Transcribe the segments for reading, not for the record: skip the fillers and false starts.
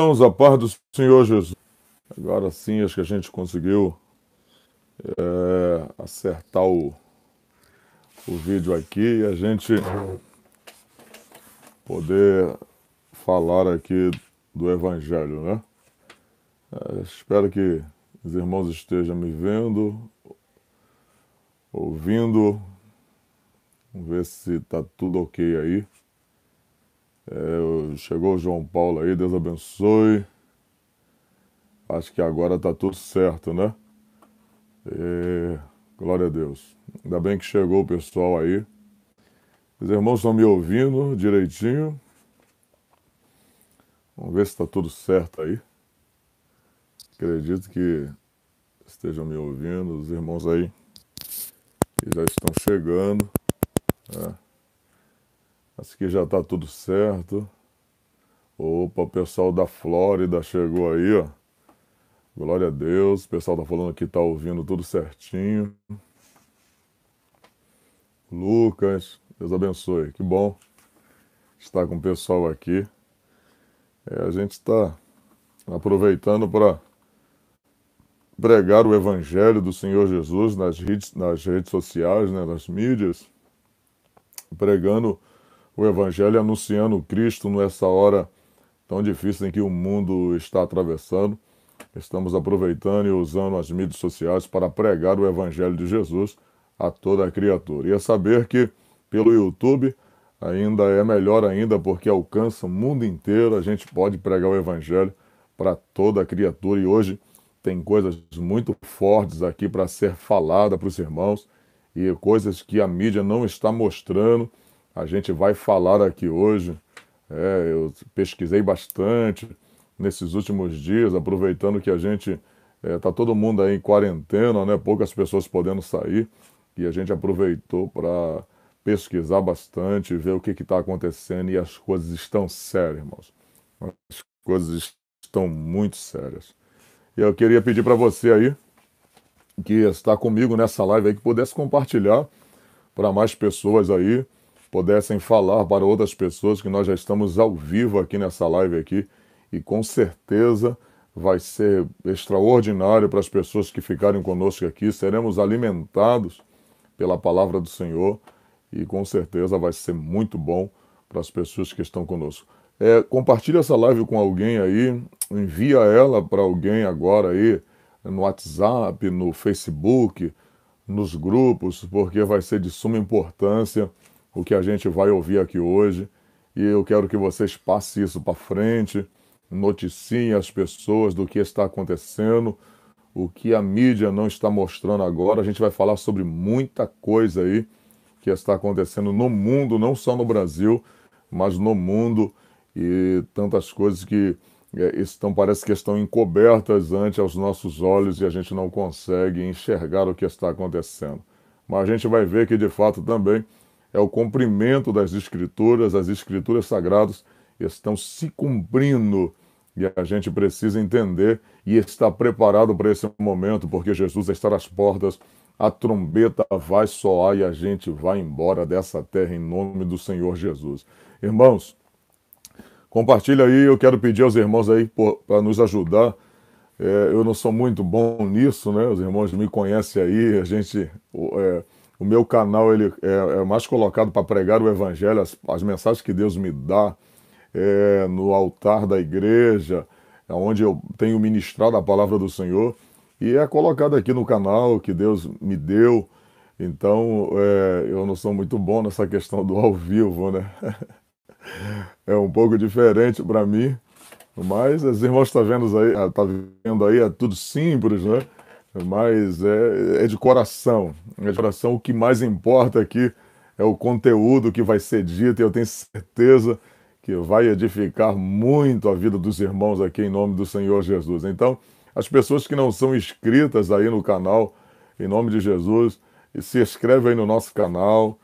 Irmãos, a paz do Senhor Jesus. Agora sim, acho que a gente conseguiu acertar o vídeo aqui e a gente poder falar aqui do Evangelho, né? Espero que os irmãos estejam me vendo, ouvindo. Vamos ver se está tudo ok aí. Chegou o João Paulo aí, Deus abençoe. Acho que agora está tudo certo, né? Glória a Deus. Ainda bem que chegou o pessoal aí. Os irmãos estão me ouvindo direitinho. Vamos ver se está tudo certo aí. Acredito que estejam me ouvindo. Os irmãos aí que já estão chegando. Né? Acho que já está tudo certo. Opa, o pessoal da Flórida chegou aí, ó. Glória a Deus. O pessoal tá falando que tá ouvindo tudo certinho. Lucas, Deus abençoe. Que bom estar com o pessoal aqui. A gente está aproveitando para pregar o Evangelho do Senhor Jesus nas redes sociais, né, nas mídias, pregando o Evangelho e anunciando Cristo nessa hora tão difícil em que o mundo está atravessando. Estamos aproveitando e usando as mídias sociais para pregar o Evangelho de Jesus a toda a criatura. E é saber que pelo YouTube ainda é melhor ainda, porque alcança o mundo inteiro, a gente pode pregar o Evangelho para toda a criatura. E hoje tem coisas muito fortes aqui para ser falada para os irmãos e coisas que a mídia não está mostrando. A gente vai falar aqui hoje. Eu pesquisei bastante nesses últimos dias, aproveitando que a gente está todo mundo aí em quarentena, né? Poucas pessoas podendo sair, e a gente aproveitou para pesquisar bastante, ver o que está acontecendo, e as coisas estão sérias, irmãos. As coisas estão muito sérias. E eu queria pedir para você aí, que está comigo nessa live aí, que pudesse compartilhar para mais pessoas aí, pudessem falar para outras pessoas que nós já estamos ao vivo aqui nessa live aqui, e com certeza vai ser extraordinário para as pessoas que ficarem conosco aqui. Seremos alimentados pela palavra do Senhor e com certeza vai ser muito bom para as pessoas que estão conosco. Compartilhe essa live com alguém aí, envia ela para alguém agora aí, no WhatsApp, no Facebook, nos grupos, porque vai ser de suma importância o que a gente vai ouvir aqui hoje. E eu quero que vocês passem isso para frente, noticiem as pessoas do que está acontecendo, o que a mídia não está mostrando agora. A gente vai falar sobre muita coisa aí que está acontecendo no mundo, não só no Brasil, mas no mundo, e tantas coisas que parece que estão encobertas ante aos nossos olhos e a gente não consegue enxergar o que está acontecendo. Mas a gente vai ver que de fato também é o cumprimento das Escrituras, as Escrituras Sagradas estão se cumprindo e a gente precisa entender e estar preparado para esse momento, porque Jesus está às portas, a trombeta vai soar e a gente vai embora dessa terra em nome do Senhor Jesus. Irmãos, compartilha aí, eu quero pedir aos irmãos aí para nos ajudar. Eu não sou muito bom nisso, né? Os irmãos me conhecem aí, o meu canal ele é mais colocado para pregar o Evangelho, as mensagens que Deus me dá no altar da igreja, onde eu tenho ministrado a palavra do Senhor, e é colocado aqui no canal que Deus me deu. Então, eu não sou muito bom nessa questão do ao vivo, né? É um pouco diferente para mim, mas os irmãos vendo aí, é tudo simples, né? Mas é de coração. É de coração. O que mais importa aqui é o conteúdo que vai ser dito, e eu tenho certeza que vai edificar muito a vida dos irmãos aqui em nome do Senhor Jesus. Então, as pessoas que não são inscritas aí no canal, em nome de Jesus, se inscreve aí no nosso canal,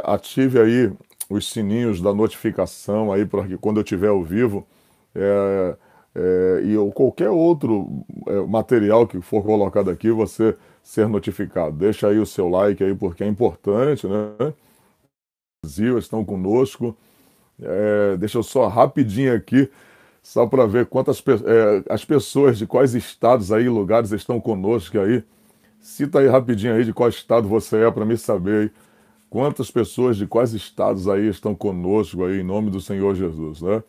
ative aí os sininhos da notificação aí para que quando eu estiver ao vivo ou qualquer outro material que for colocado aqui, você ser notificado. Deixa aí o seu like aí, porque é importante, né? Brasil estão conosco. Deixa eu só rapidinho aqui Só para ver as pessoas de quais estados aí, lugares estão conosco aí. Cita aí rapidinho aí de qual estado você é para me saber aí. Quantas pessoas de quais estados aí estão conosco aí, em nome do Senhor Jesus, né?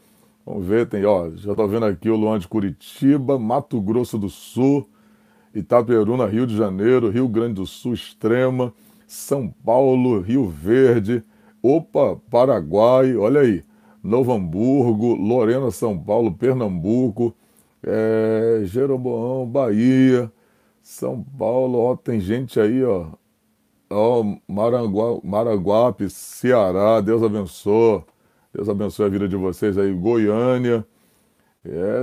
Vamos ver, tem, ó, já estou vendo aqui o Luan de Curitiba, Mato Grosso do Sul, Itaperuna, Rio de Janeiro, Rio Grande do Sul, Extrema, São Paulo, Rio Verde, opa, Paraguai, olha aí, Novo Hamburgo, Lorena, São Paulo, Pernambuco, Jeroboão, Bahia, São Paulo, ó, tem gente aí, ó, Maranguape, Ceará, Deus abençoe. Deus abençoe a vida de vocês aí. Goiânia,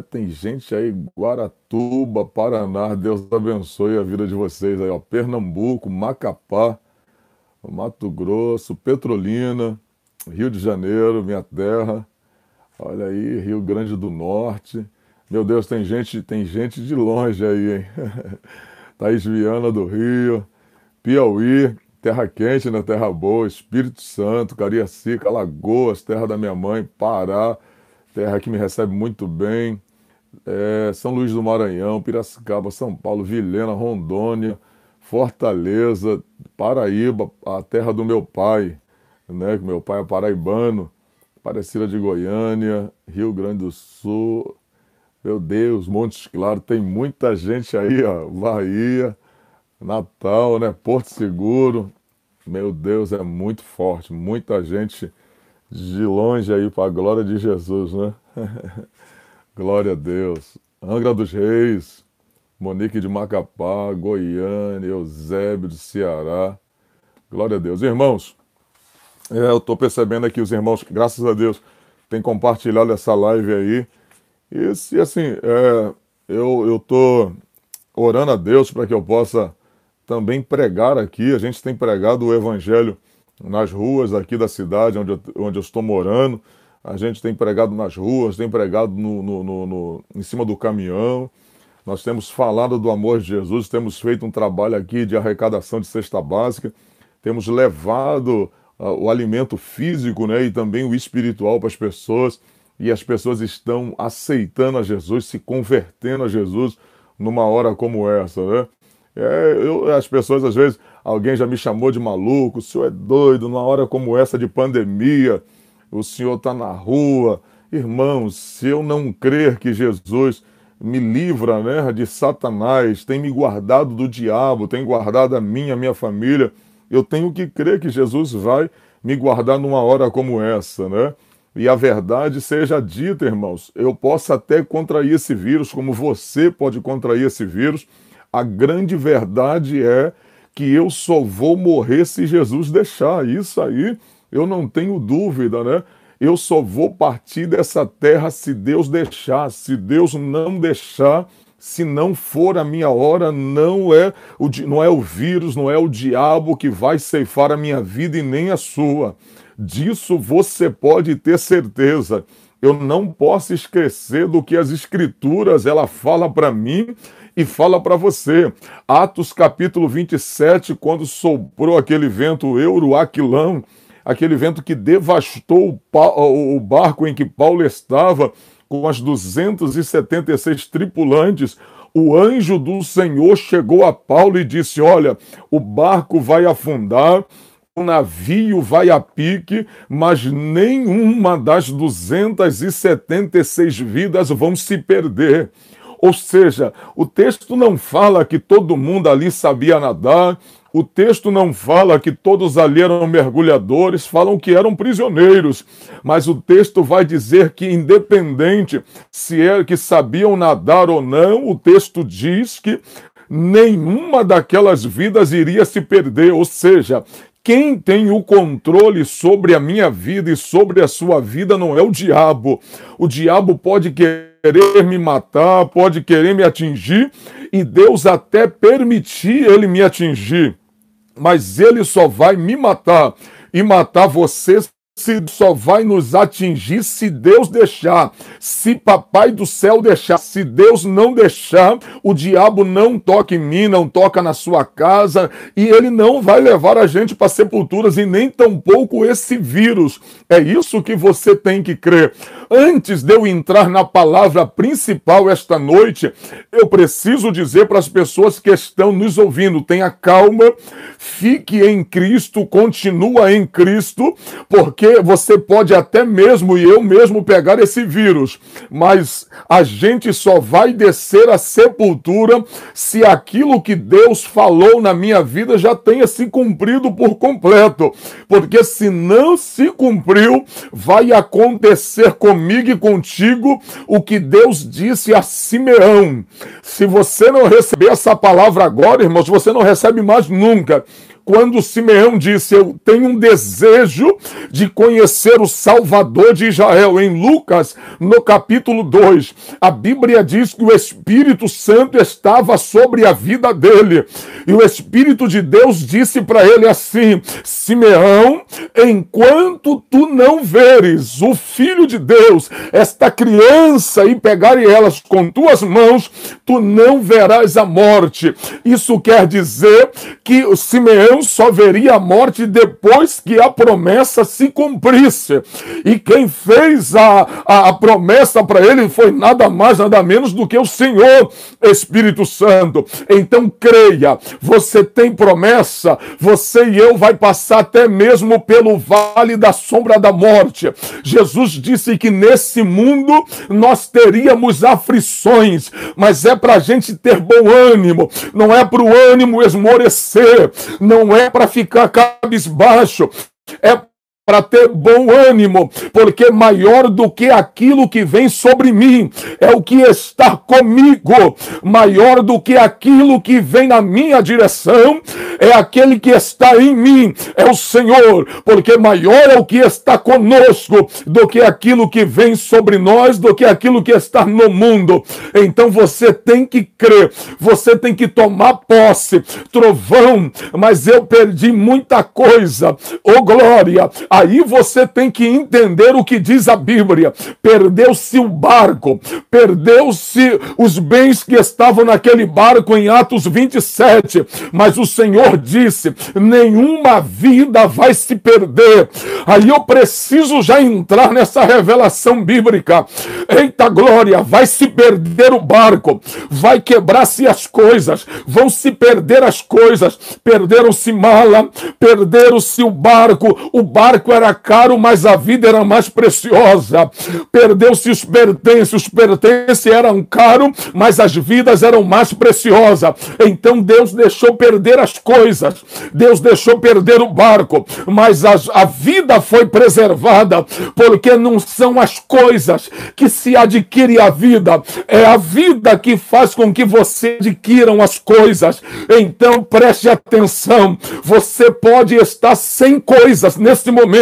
tem gente aí, Guaratuba, Paraná, Deus abençoe a vida de vocês aí, ó. Pernambuco, Macapá, Mato Grosso, Petrolina, Rio de Janeiro, minha terra. Olha aí, Rio Grande do Norte. Meu Deus, tem gente de longe aí, hein? Thaís Viana do Rio, Piauí, Terra Quente, né? Terra Boa, Espírito Santo, Cariacica, Alagoas, terra da minha mãe, Pará, terra que me recebe muito bem, São Luís do Maranhão, Piracicaba, São Paulo, Vilhena, Rondônia, Fortaleza, Paraíba, a terra do meu pai, né? Que meu pai é paraibano, Aparecida de Goiânia, Rio Grande do Sul, meu Deus, Montes Claros, tem muita gente aí, ó, Bahia, Natal, né? Porto Seguro. Meu Deus, é muito forte. Muita gente de longe aí para a glória de Jesus, né? Glória a Deus. Angra dos Reis, Monique de Macapá, Goiânia, Eusébio de Ceará. Glória a Deus. Irmãos, eu estou percebendo aqui os irmãos, graças a Deus, têm compartilhado essa live aí. E assim, eu estou orando a Deus para que eu possa também pregar aqui. A gente tem pregado o evangelho nas ruas aqui da cidade onde eu estou morando. A gente tem pregado nas ruas, tem pregado em cima do caminhão. Nós temos falado do amor de Jesus, temos feito um trabalho aqui de arrecadação de cesta básica, temos levado o alimento físico, né, e também o espiritual para as pessoas, e as pessoas estão aceitando a Jesus, se convertendo a Jesus numa hora como essa, né? As pessoas, às vezes, alguém já me chamou de maluco, o senhor é doido, numa hora como essa de pandemia, o senhor está na rua. Irmãos, se eu não crer que Jesus me livra, né, de Satanás, tem me guardado do diabo, tem guardado a minha família, eu tenho que crer que Jesus vai me guardar numa hora como essa, né? E a verdade seja dita, irmãos, eu posso até contrair esse vírus, como você pode contrair esse vírus. A grande verdade é que eu só vou morrer se Jesus deixar. Isso aí eu não tenho dúvida, né? Eu só vou partir dessa terra se Deus deixar. Se Deus não deixar, se não for a minha hora, não é o vírus, não é o diabo que vai ceifar a minha vida e nem a sua. Disso você pode ter certeza. Eu não posso esquecer do que as Escrituras ela fala para mim e fala para você. Atos capítulo 27, quando soprou aquele vento Euroaquilão, aquele vento que devastou o barco em que Paulo estava, com as 276 tripulantes, o anjo do Senhor chegou a Paulo e disse: olha, o barco vai afundar, o navio vai a pique, mas nenhuma das 276 vidas vão se perder. Ou seja, o texto não fala que todo mundo ali sabia nadar, o texto não fala que todos ali eram mergulhadores, falam que eram prisioneiros, mas o texto vai dizer que, independente se é que sabiam nadar ou não, o texto diz que nenhuma daquelas vidas iria se perder. Ou seja, quem tem o controle sobre a minha vida e sobre a sua vida não é o diabo. O diabo pode querer me matar, pode querer me atingir, e Deus até permitir ele me atingir, mas ele só vai me matar e matar você, se só vai nos atingir se Deus deixar, se Papai do céu deixar. Se Deus não deixar, o diabo não toca em mim, não toca na sua casa, e ele não vai levar a gente para sepulturas, e nem tampouco esse vírus. É isso que você tem que crer. Antes de eu entrar na palavra principal esta noite, eu preciso dizer para as pessoas que estão nos ouvindo: tenha calma, fique em Cristo, continua em Cristo, porque você pode até mesmo, e eu mesmo, pegar esse vírus, mas a gente só vai descer à sepultura se aquilo que Deus falou na minha vida já tenha se cumprido por completo, porque se não se cumpriu, vai acontecer comigo e contigo o que Deus disse a Simeão. Se você não receber essa palavra agora, irmãos, você não recebe mais nunca. Quando Simeão disse: eu tenho um desejo de conhecer o Salvador de Israel, em Lucas, no capítulo 2, a Bíblia diz que o Espírito Santo estava sobre a vida dele, e o Espírito de Deus disse para ele assim: Simeão, enquanto tu não veres o Filho de Deus, esta criança, e pegares elas com tuas mãos, tu não verás a morte. Isso quer dizer que o Simeão só veria a morte depois que a promessa se cumprisse. E quem fez a promessa para ele foi nada mais, nada menos do que o Senhor Espírito Santo. Então creia, você tem promessa, você e eu vai passar até mesmo pelo vale da sombra da morte. Jesus disse que nesse mundo nós teríamos aflições, mas é para a gente ter bom ânimo, não é para o ânimo esmorecer, não é para ficar cabisbaixo, é para ter bom ânimo, porque maior do que aquilo que vem sobre mim é o que está comigo, maior do que aquilo que vem na minha direção é aquele que está em mim, é o Senhor, porque maior é o que está conosco do que aquilo que vem sobre nós, do que aquilo que está no mundo. Então você tem que crer, você tem que tomar posse. Trovão, mas eu perdi muita coisa, ô glória. Aí você tem que entender o que diz a Bíblia: perdeu-se o barco, perdeu-se os bens que estavam naquele barco em Atos 27, mas o Senhor disse: nenhuma vida vai se perder. Aí eu preciso já entrar nessa revelação bíblica. Eita glória, vai se perder o barco, vai quebrar-se as coisas, vão se perder as coisas, perderam-se mala, perderam-se o barco era caro, mas a vida era mais preciosa, perdeu-se os pertences eram caros, mas as vidas eram mais preciosas. Então Deus deixou perder as coisas, Deus deixou perder o barco, mas a vida foi preservada, porque não são as coisas que se adquire a vida, é a vida que faz com que você adquiram as coisas. Então preste atenção, você pode estar sem coisas nesse momento,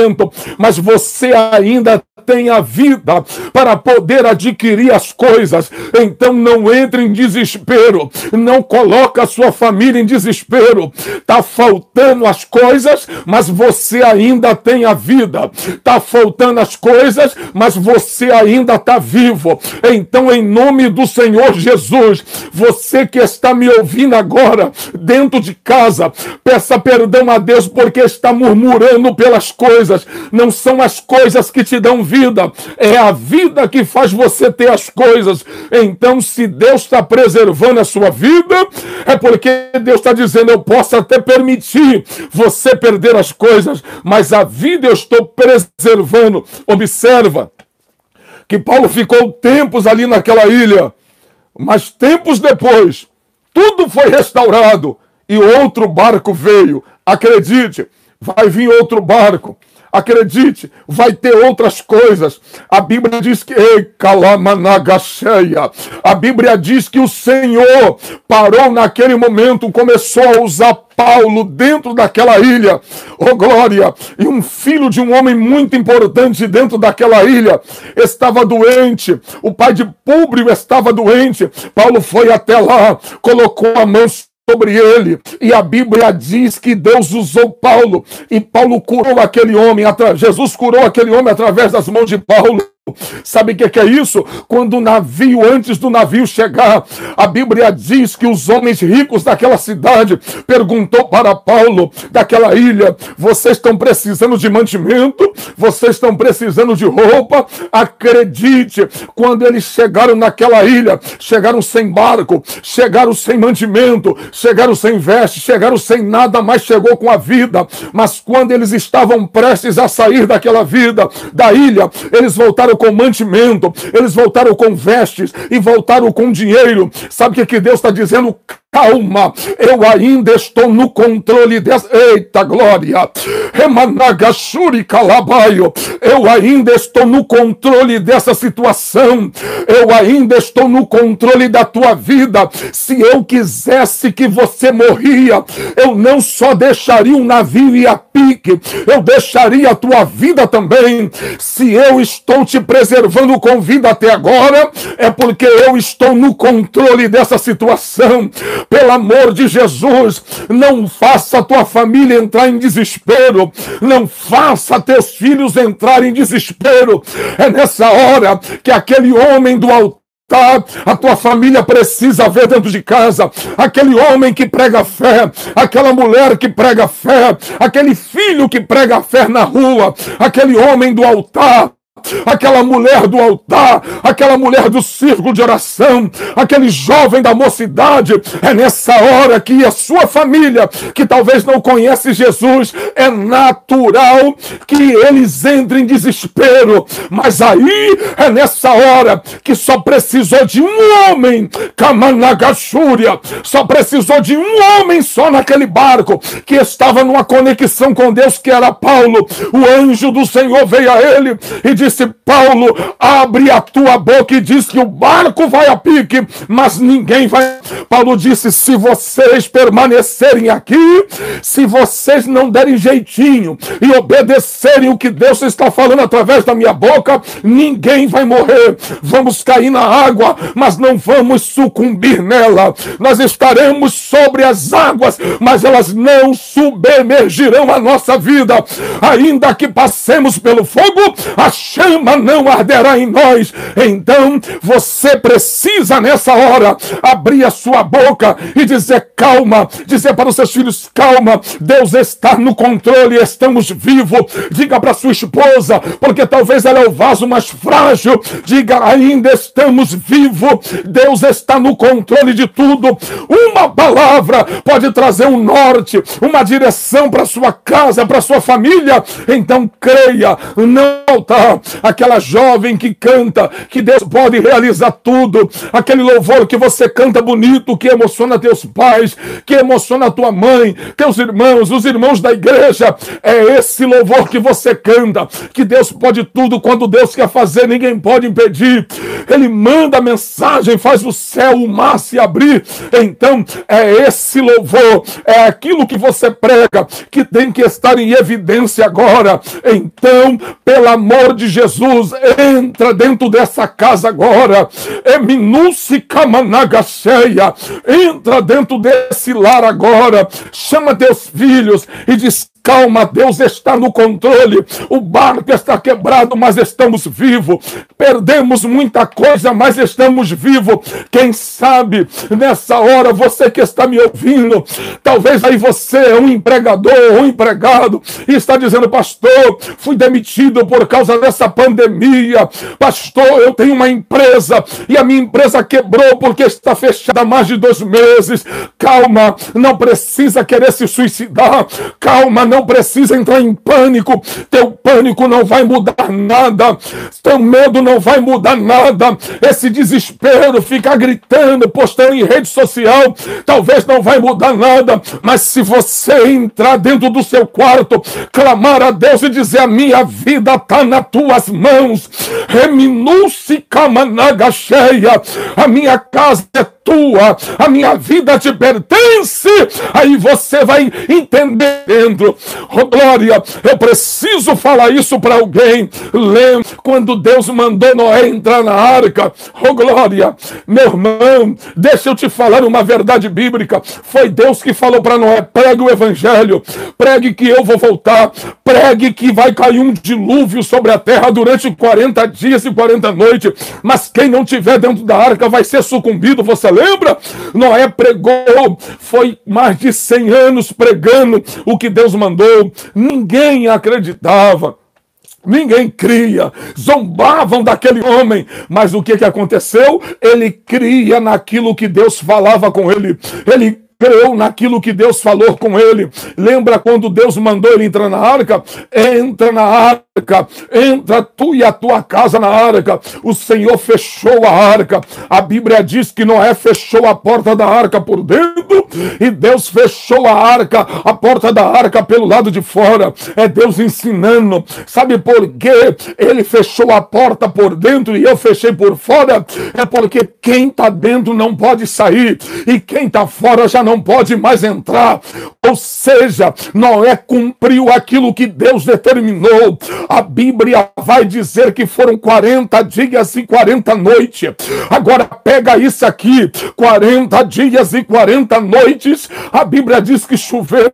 mas você ainda tem a vida para poder adquirir as coisas. Então não entre em desespero, não coloque a sua família em desespero. Está faltando as coisas, mas você ainda tem a vida. Está faltando as coisas, mas você ainda está vivo. Então, em nome do Senhor Jesus, você que está me ouvindo agora dentro de casa, peça perdão a Deus porque está murmurando pelas coisas. Não são as coisas que te dão vida, é a vida que faz você ter as coisas. Então, se Deus está preservando a sua vida, é porque Deus está dizendo: eu posso até permitir você perder as coisas, mas a vida eu estou preservando. Observa que Paulo ficou tempos ali naquela ilha, mas tempos depois tudo foi restaurado e outro barco veio. Acredite, vai vir outro barco. Acredite, vai ter outras coisas. A Bíblia diz que a Bíblia diz que o Senhor parou naquele momento, começou a usar Paulo dentro daquela ilha, oh glória, e um filho de um homem muito importante dentro daquela ilha estava doente, o pai de Públio estava doente. Paulo foi até lá, colocou a mão sobre ele, e a Bíblia diz que Deus usou Paulo, e Paulo curou aquele homem, Jesus curou aquele homem através das mãos de Paulo. Sabe o que é isso? Quando o navio, antes do navio chegar, a Bíblia diz que os homens ricos daquela cidade perguntou para Paulo, daquela ilha: vocês estão precisando de mantimento? Vocês estão precisando de roupa? Acredite, quando eles chegaram naquela ilha, chegaram sem barco, chegaram sem mantimento, chegaram sem veste, chegaram sem nada, mas chegou com a vida. Mas quando eles estavam prestes a sair daquela vida, da ilha, eles voltaram com mantimento, eles voltaram com vestes e voltaram com dinheiro. Sabe o que Deus está dizendo? Calma, eu ainda estou no controle dessa... Eita glória! Remanagashuri calabaio. Eu ainda estou no controle dessa situação. Eu ainda estou no controle da tua vida. Se eu quisesse que você morria, eu não só deixaria um navio e a pique, eu deixaria a tua vida também. Se eu estou te preservando com vida até agora, é porque eu estou no controle dessa situação. Pelo amor de Jesus, não faça a tua família entrar em desespero, não faça teus filhos entrar em desespero. É nessa hora que aquele homem do altar, a tua família precisa ver dentro de casa, aquele homem que prega fé, aquela mulher que prega fé, aquele filho que prega fé na rua, aquele homem do altar, aquela mulher do altar, aquela mulher do círculo de oração, aquele jovem da mocidade. É nessa hora que a sua família, que talvez não conhece Jesus, é natural que eles entrem em desespero. Mas aí é nessa hora que só precisou de um homem, Kamanagashúria, só precisou de um homem só naquele barco, que estava numa conexão com Deus, que era Paulo. O anjo do Senhor veio a ele e disse: Paulo, abre a tua boca e diz que o barco vai a pique, mas ninguém vai. Paulo disse: se vocês permanecerem aqui, se vocês não derem jeitinho e obedecerem o que Deus está falando através da minha boca, ninguém vai morrer. Vamos cair na água, mas não vamos sucumbir nela. Nós estaremos sobre as águas, mas elas não submergirão a nossa vida. Ainda que passemos pelo fogo, a chama não arderá em nós. Então você precisa nessa hora abrir a sua boca e dizer: calma, dizer para os seus filhos: calma, Deus está no controle, estamos vivos. Diga para sua esposa, porque talvez ela é o vaso mais frágil, diga: ainda estamos vivos, Deus está no controle de tudo. Uma palavra pode trazer um norte, uma direção para sua casa, para sua família. Então creia, não faltar. Aquela jovem que canta que Deus pode realizar tudo, aquele louvor que você canta bonito, que emociona teus pais, que emociona tua mãe, teus irmãos, os irmãos da igreja. É esse louvor que você canta, que Deus pode tudo. Quando Deus quer fazer, ninguém pode impedir. Ele manda a mensagem, faz o céu, o mar se abrir. Então é esse louvor, é aquilo que você prega, que tem que estar em evidência agora. Então, pelo amor de Jesus, entra dentro dessa casa agora. Eminuci Kamanagacheia, entra dentro desse lar agora. Chama teus filhos e diz: calma, Deus está no controle. O barco está quebrado, mas estamos vivos. Perdemos muita coisa, mas estamos vivos. Quem sabe, nessa hora, você que está me ouvindo, talvez aí você é um empregador, um empregado, e está dizendo: pastor, fui demitido por causa dessa pandemia. Pastor, eu tenho uma empresa e a minha empresa quebrou porque está fechada há mais de 2 meses. Calma, não precisa querer se suicidar. Calma, não precisa entrar em pânico. Teu pânico não vai mudar nada. Teu medo não vai mudar nada. Esse desespero, ficar gritando, postando em rede social, talvez não vai mudar nada. Mas se você entrar dentro do seu quarto, clamar a Deus e dizer: a minha vida está nas tuas mãos. Reminuci Kamanagacheia. A minha casa é tua, a minha vida te pertence. Aí você vai entendendo. Oh, glória, eu preciso falar isso para alguém. Lembra quando Deus mandou Noé entrar na arca? Oh, glória, meu irmão, deixa eu te falar uma verdade bíblica. Foi Deus que falou para Noé: pregue o evangelho, pregue que eu vou voltar, pregue que vai cair um dilúvio sobre a terra durante 40 dias e 40 noites, mas quem não tiver dentro da arca vai ser sucumbido. Você lembra? Noé pregou, foi mais de 100 anos pregando o que Deus mandou. Ninguém acreditava, ninguém cria, zombavam daquele homem, mas o que aconteceu? Ele cria naquilo que Deus falava com ele, ele creu naquilo que Deus falou com ele. Lembra quando Deus mandou ele entrar na arca? Entra na arca, entra tu e a tua casa na arca. O Senhor fechou a arca. A Bíblia diz que Noé fechou a porta da arca por dentro e Deus fechou a arca, a porta da arca pelo lado de fora. É Deus ensinando. Sabe por quê? Ele fechou a porta por dentro e eu fechei por fora. É porque quem está dentro não pode sair e quem está fora já não pode mais entrar. Ou seja, Noé cumpriu aquilo que Deus determinou. A Bíblia vai dizer que foram 40 dias e 40 noites. Agora pega isso aqui, 40 dias e 40 noites. A Bíblia diz que choveu,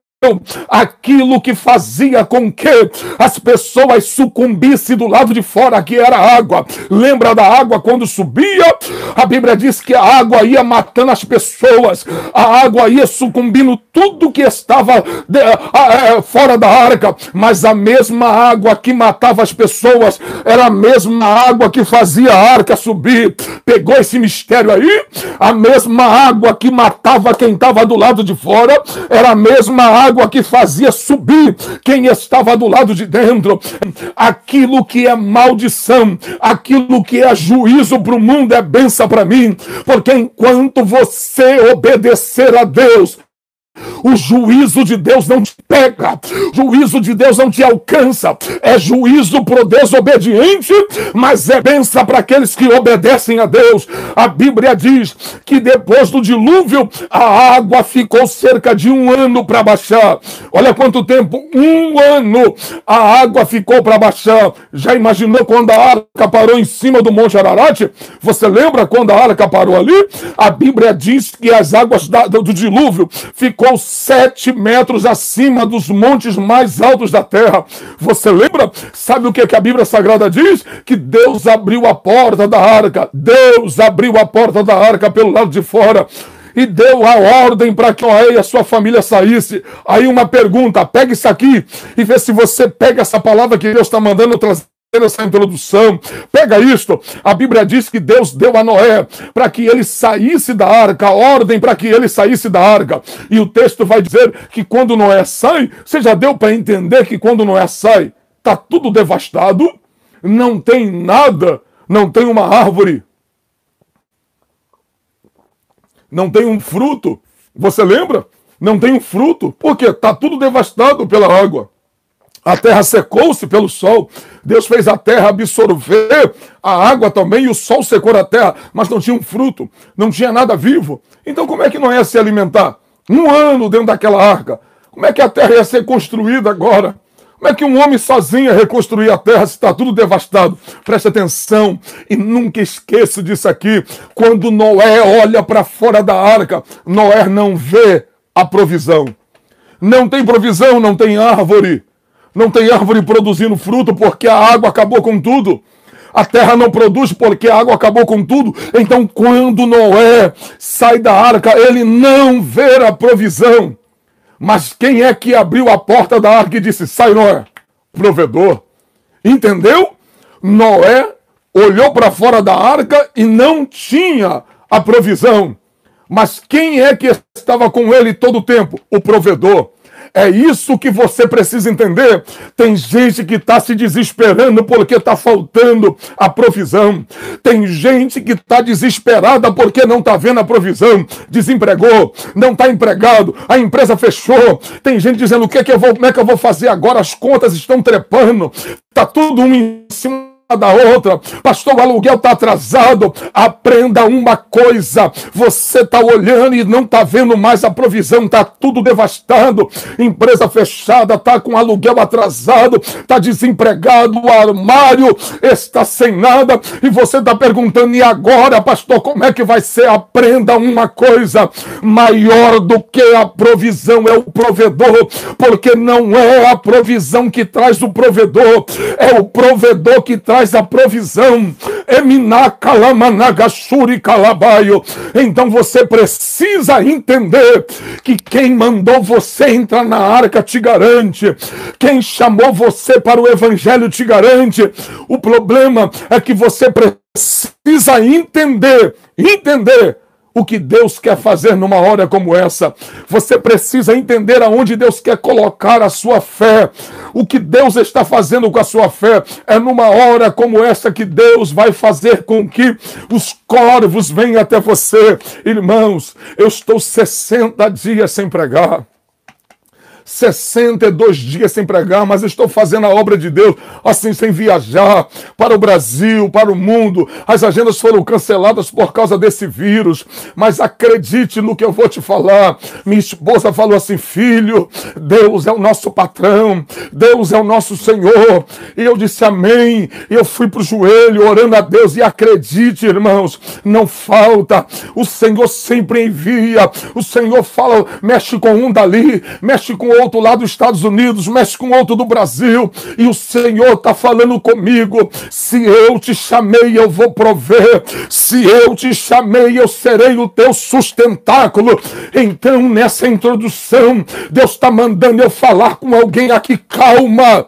aquilo que fazia com que as pessoas sucumbissem do lado de fora, que era água. Lembra da água quando subia? A Bíblia diz que a água ia matando as pessoas, a água ia sucumbindo tudo que estava fora da arca, mas a mesma água que matava as pessoas era a mesma água que fazia a arca subir. Pegou esse mistério aí? A mesma água que matava quem estava do lado de fora era a mesma água que fazia subir quem estava do lado de dentro. Aquilo que é maldição, aquilo que é juízo para o mundo é bênção para mim, porque enquanto você obedecer a Deus, o juízo de Deus não te pega, o juízo de Deus não te alcança. É juízo para o desobediente, mas é bênção para aqueles que obedecem a Deus. A Bíblia diz que depois do dilúvio a água ficou cerca de 1 ano para baixar. Olha quanto tempo, 1 ano a água ficou para baixar. Já imaginou quando a arca parou em cima do Monte Ararat? Você lembra quando a arca parou ali? A Bíblia diz que as águas do dilúvio ficou 7 metros acima dos montes mais altos da terra. Você lembra? Sabe o que a Bíblia Sagrada diz? Que Deus abriu a porta da arca. Deus abriu a porta da arca pelo lado de fora e deu a ordem para que Noé e a sua família saísse. Aí uma pergunta, pega isso aqui e vê se você pega essa palavra que Deus está mandando trazer essa introdução. Pega isto. A Bíblia diz que Deus deu a Noé para que ele saísse da arca, a ordem para que ele saísse da arca. E o texto vai dizer que quando Noé sai, você já deu para entender que quando Noé sai, está tudo devastado, não tem nada, não tem uma árvore, não tem um fruto. Você lembra? Não tem um fruto, porque está tudo devastado pela água. A terra secou-se pelo sol. Deus fez a terra absorver a água também, e o sol secou a terra, mas não tinha um fruto, não tinha nada vivo. Então como é que Noé ia se alimentar? 1 ano dentro daquela arca. Como é que a terra ia ser construída agora? Como é que um homem sozinho ia reconstruir a terra se está tudo devastado? Preste atenção e nunca esqueça disso aqui. Quando Noé olha para fora da arca, Noé não vê a provisão. Não tem provisão, não tem árvore. Não tem árvore produzindo fruto porque a água acabou com tudo. A terra não produz porque a água acabou com tudo. Então, quando Noé sai da arca, ele não vê a provisão. Mas quem é que abriu a porta da arca e disse: sai, Noé? Provedor. Entendeu? Noé olhou para fora da arca e não tinha a provisão. Mas quem é que estava com ele todo o tempo? O provedor. É isso que você precisa entender. Tem gente que está se desesperando porque está faltando a provisão. Tem gente que está desesperada porque não está vendo a provisão. Desempregou, não está empregado, a empresa fechou. Tem gente dizendo: como é que eu vou fazer agora? As contas estão trepando. Está tudo um em cima da outra. Pastor, o aluguel está atrasado. Aprenda uma coisa: você está olhando e não está vendo mais a provisão, está tudo devastado, empresa fechada, está com aluguel atrasado, está desempregado, o armário está sem nada, e você está perguntando: e agora, pastor, como é que vai ser? Aprenda uma coisa: maior do que a provisão é o provedor, porque não é a provisão que traz o provedor, é o provedor que traz a provisão. Então você precisa entender que quem mandou você entrar na arca te garante, quem chamou você para o evangelho te garante. O problema é que você precisa entender o que Deus quer fazer numa hora como essa. Você precisa entender aonde Deus quer colocar a sua fé. O que Deus está fazendo com a sua fé é numa hora como essa que Deus vai fazer com que os corvos venham até você. Irmãos, eu estou 60 dias sem pregar. 62 dias sem pregar, mas estou fazendo a obra de Deus, assim, sem viajar para o Brasil, para o mundo. As agendas foram canceladas por causa desse vírus, mas acredite no que eu vou te falar. Minha esposa falou assim: filho, Deus é o nosso patrão, Deus é o nosso Senhor. E eu disse amém, e eu fui para o joelho orando a Deus, e acredite, irmãos, não falta. O Senhor sempre envia, o Senhor fala, mexe com um dali, mexe com outro lá dos Estados Unidos, mexe com outro do Brasil, e o Senhor está falando comigo: se eu te chamei, eu vou prover, se eu te chamei, eu serei o teu sustentáculo. Então, nessa introdução, Deus está mandando eu falar com alguém aqui: calma.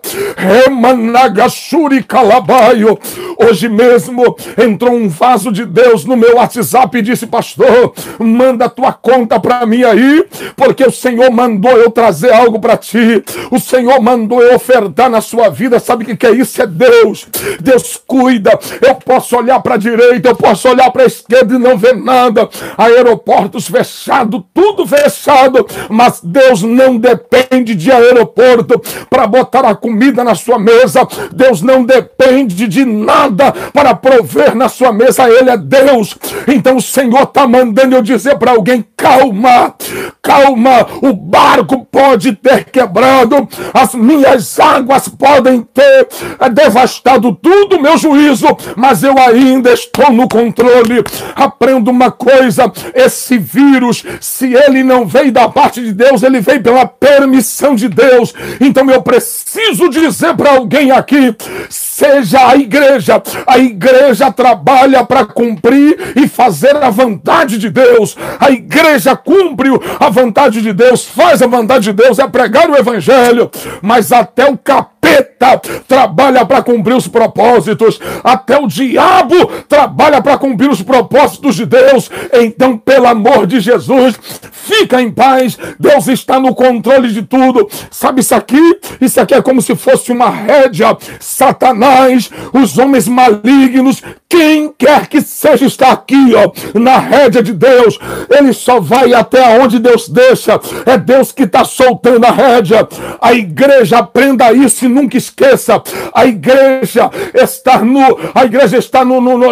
Hoje mesmo entrou um vaso de Deus no meu WhatsApp e disse: pastor, manda a tua conta para mim aí, porque o Senhor mandou eu trazer algo para ti, o Senhor mandou eu ofertar na sua vida. Sabe o que é isso? É Deus. Deus cuida. Eu posso olhar para a direita, eu posso olhar para a esquerda e não ver nada, aeroportos fechados, tudo fechado, mas Deus não depende de aeroporto para botar a comida na sua mesa. Deus não depende de nada para prover na sua mesa. Ele é Deus. Então o Senhor está mandando eu dizer para alguém: calma, calma, o barco pode ter quebrado, as minhas águas podem ter devastado tudo, meu juízo, mas eu ainda estou no controle. Aprenda uma coisa: esse vírus, se ele não veio da parte de Deus, ele veio pela permissão de Deus. Então eu preciso dizer para alguém aqui: seja a igreja trabalha para cumprir e fazer a vontade de Deus. A igreja cumpre a vontade de Deus, faz a vontade de Deus, é pregar o evangelho, mas até o capeta trabalha para cumprir os propósitos, até o diabo trabalha para cumprir os propósitos de Deus. Então, pelo amor de Jesus, fica em paz. Deus está no controle de tudo. Sabe isso aqui? Isso aqui é como se fosse uma rédea. Satanás, os homens malignos, quem quer que seja, está aqui, ó, na rédea de Deus. Ele só vai até onde Deus deixa. É Deus que está soltando a rédea. A igreja, aprenda isso e nunca esqueça. A igreja está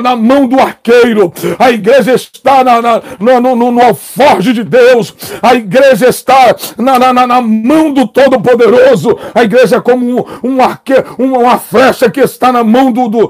na mão do arqueiro. A igreja está no alforje de Deus. A igreja está na mão do Todo-Poderoso. A igreja é como uma flecha que está na mão do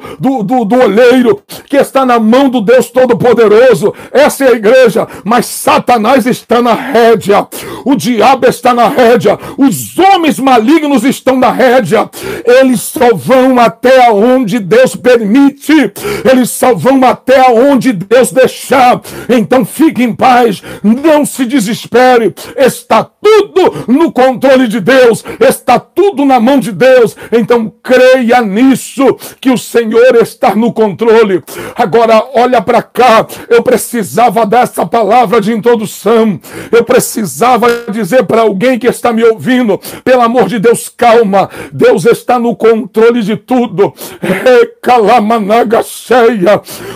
olheiro, que está na mão do Deus Todo-Poderoso. Essa é a igreja. Mas Satanás está na rédea, o diabo está na rédea, os homens malignos estão na rédea. Eles só vão até onde Deus permite, eles só vão até onde Deus deixar. Então fique em paz, não se desespere, está tudo no controle de Deus, está tudo na mão de Deus. Então creia nisso, que o Senhor está no controle. Agora olha para cá, eu precisava dessa palavra de introdução, eu precisava dizer para alguém que está me ouvindo: pelo amor de Deus, calma, Deus está no controle de tudo.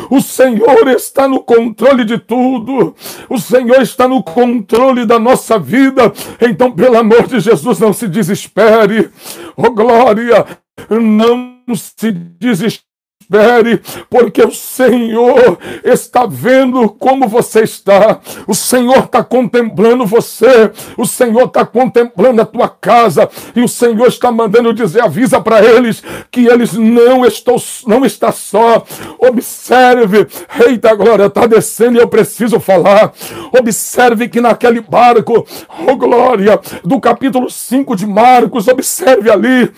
O Senhor está no controle de tudo, o Senhor está no controle da nossa vida. Então, pelo amor de Jesus, não se desespere. Oh glória, não se desespere. desespere, porque o Senhor está vendo como você está, o Senhor está contemplando você, o Senhor está contemplando a tua casa, e o Senhor está mandando dizer, avisa para eles que eles não está só. Observe, Rei da Glória, está descendo e eu preciso falar. Observe que naquele barco, oh glória, do capítulo 5 de Marcos, observe ali,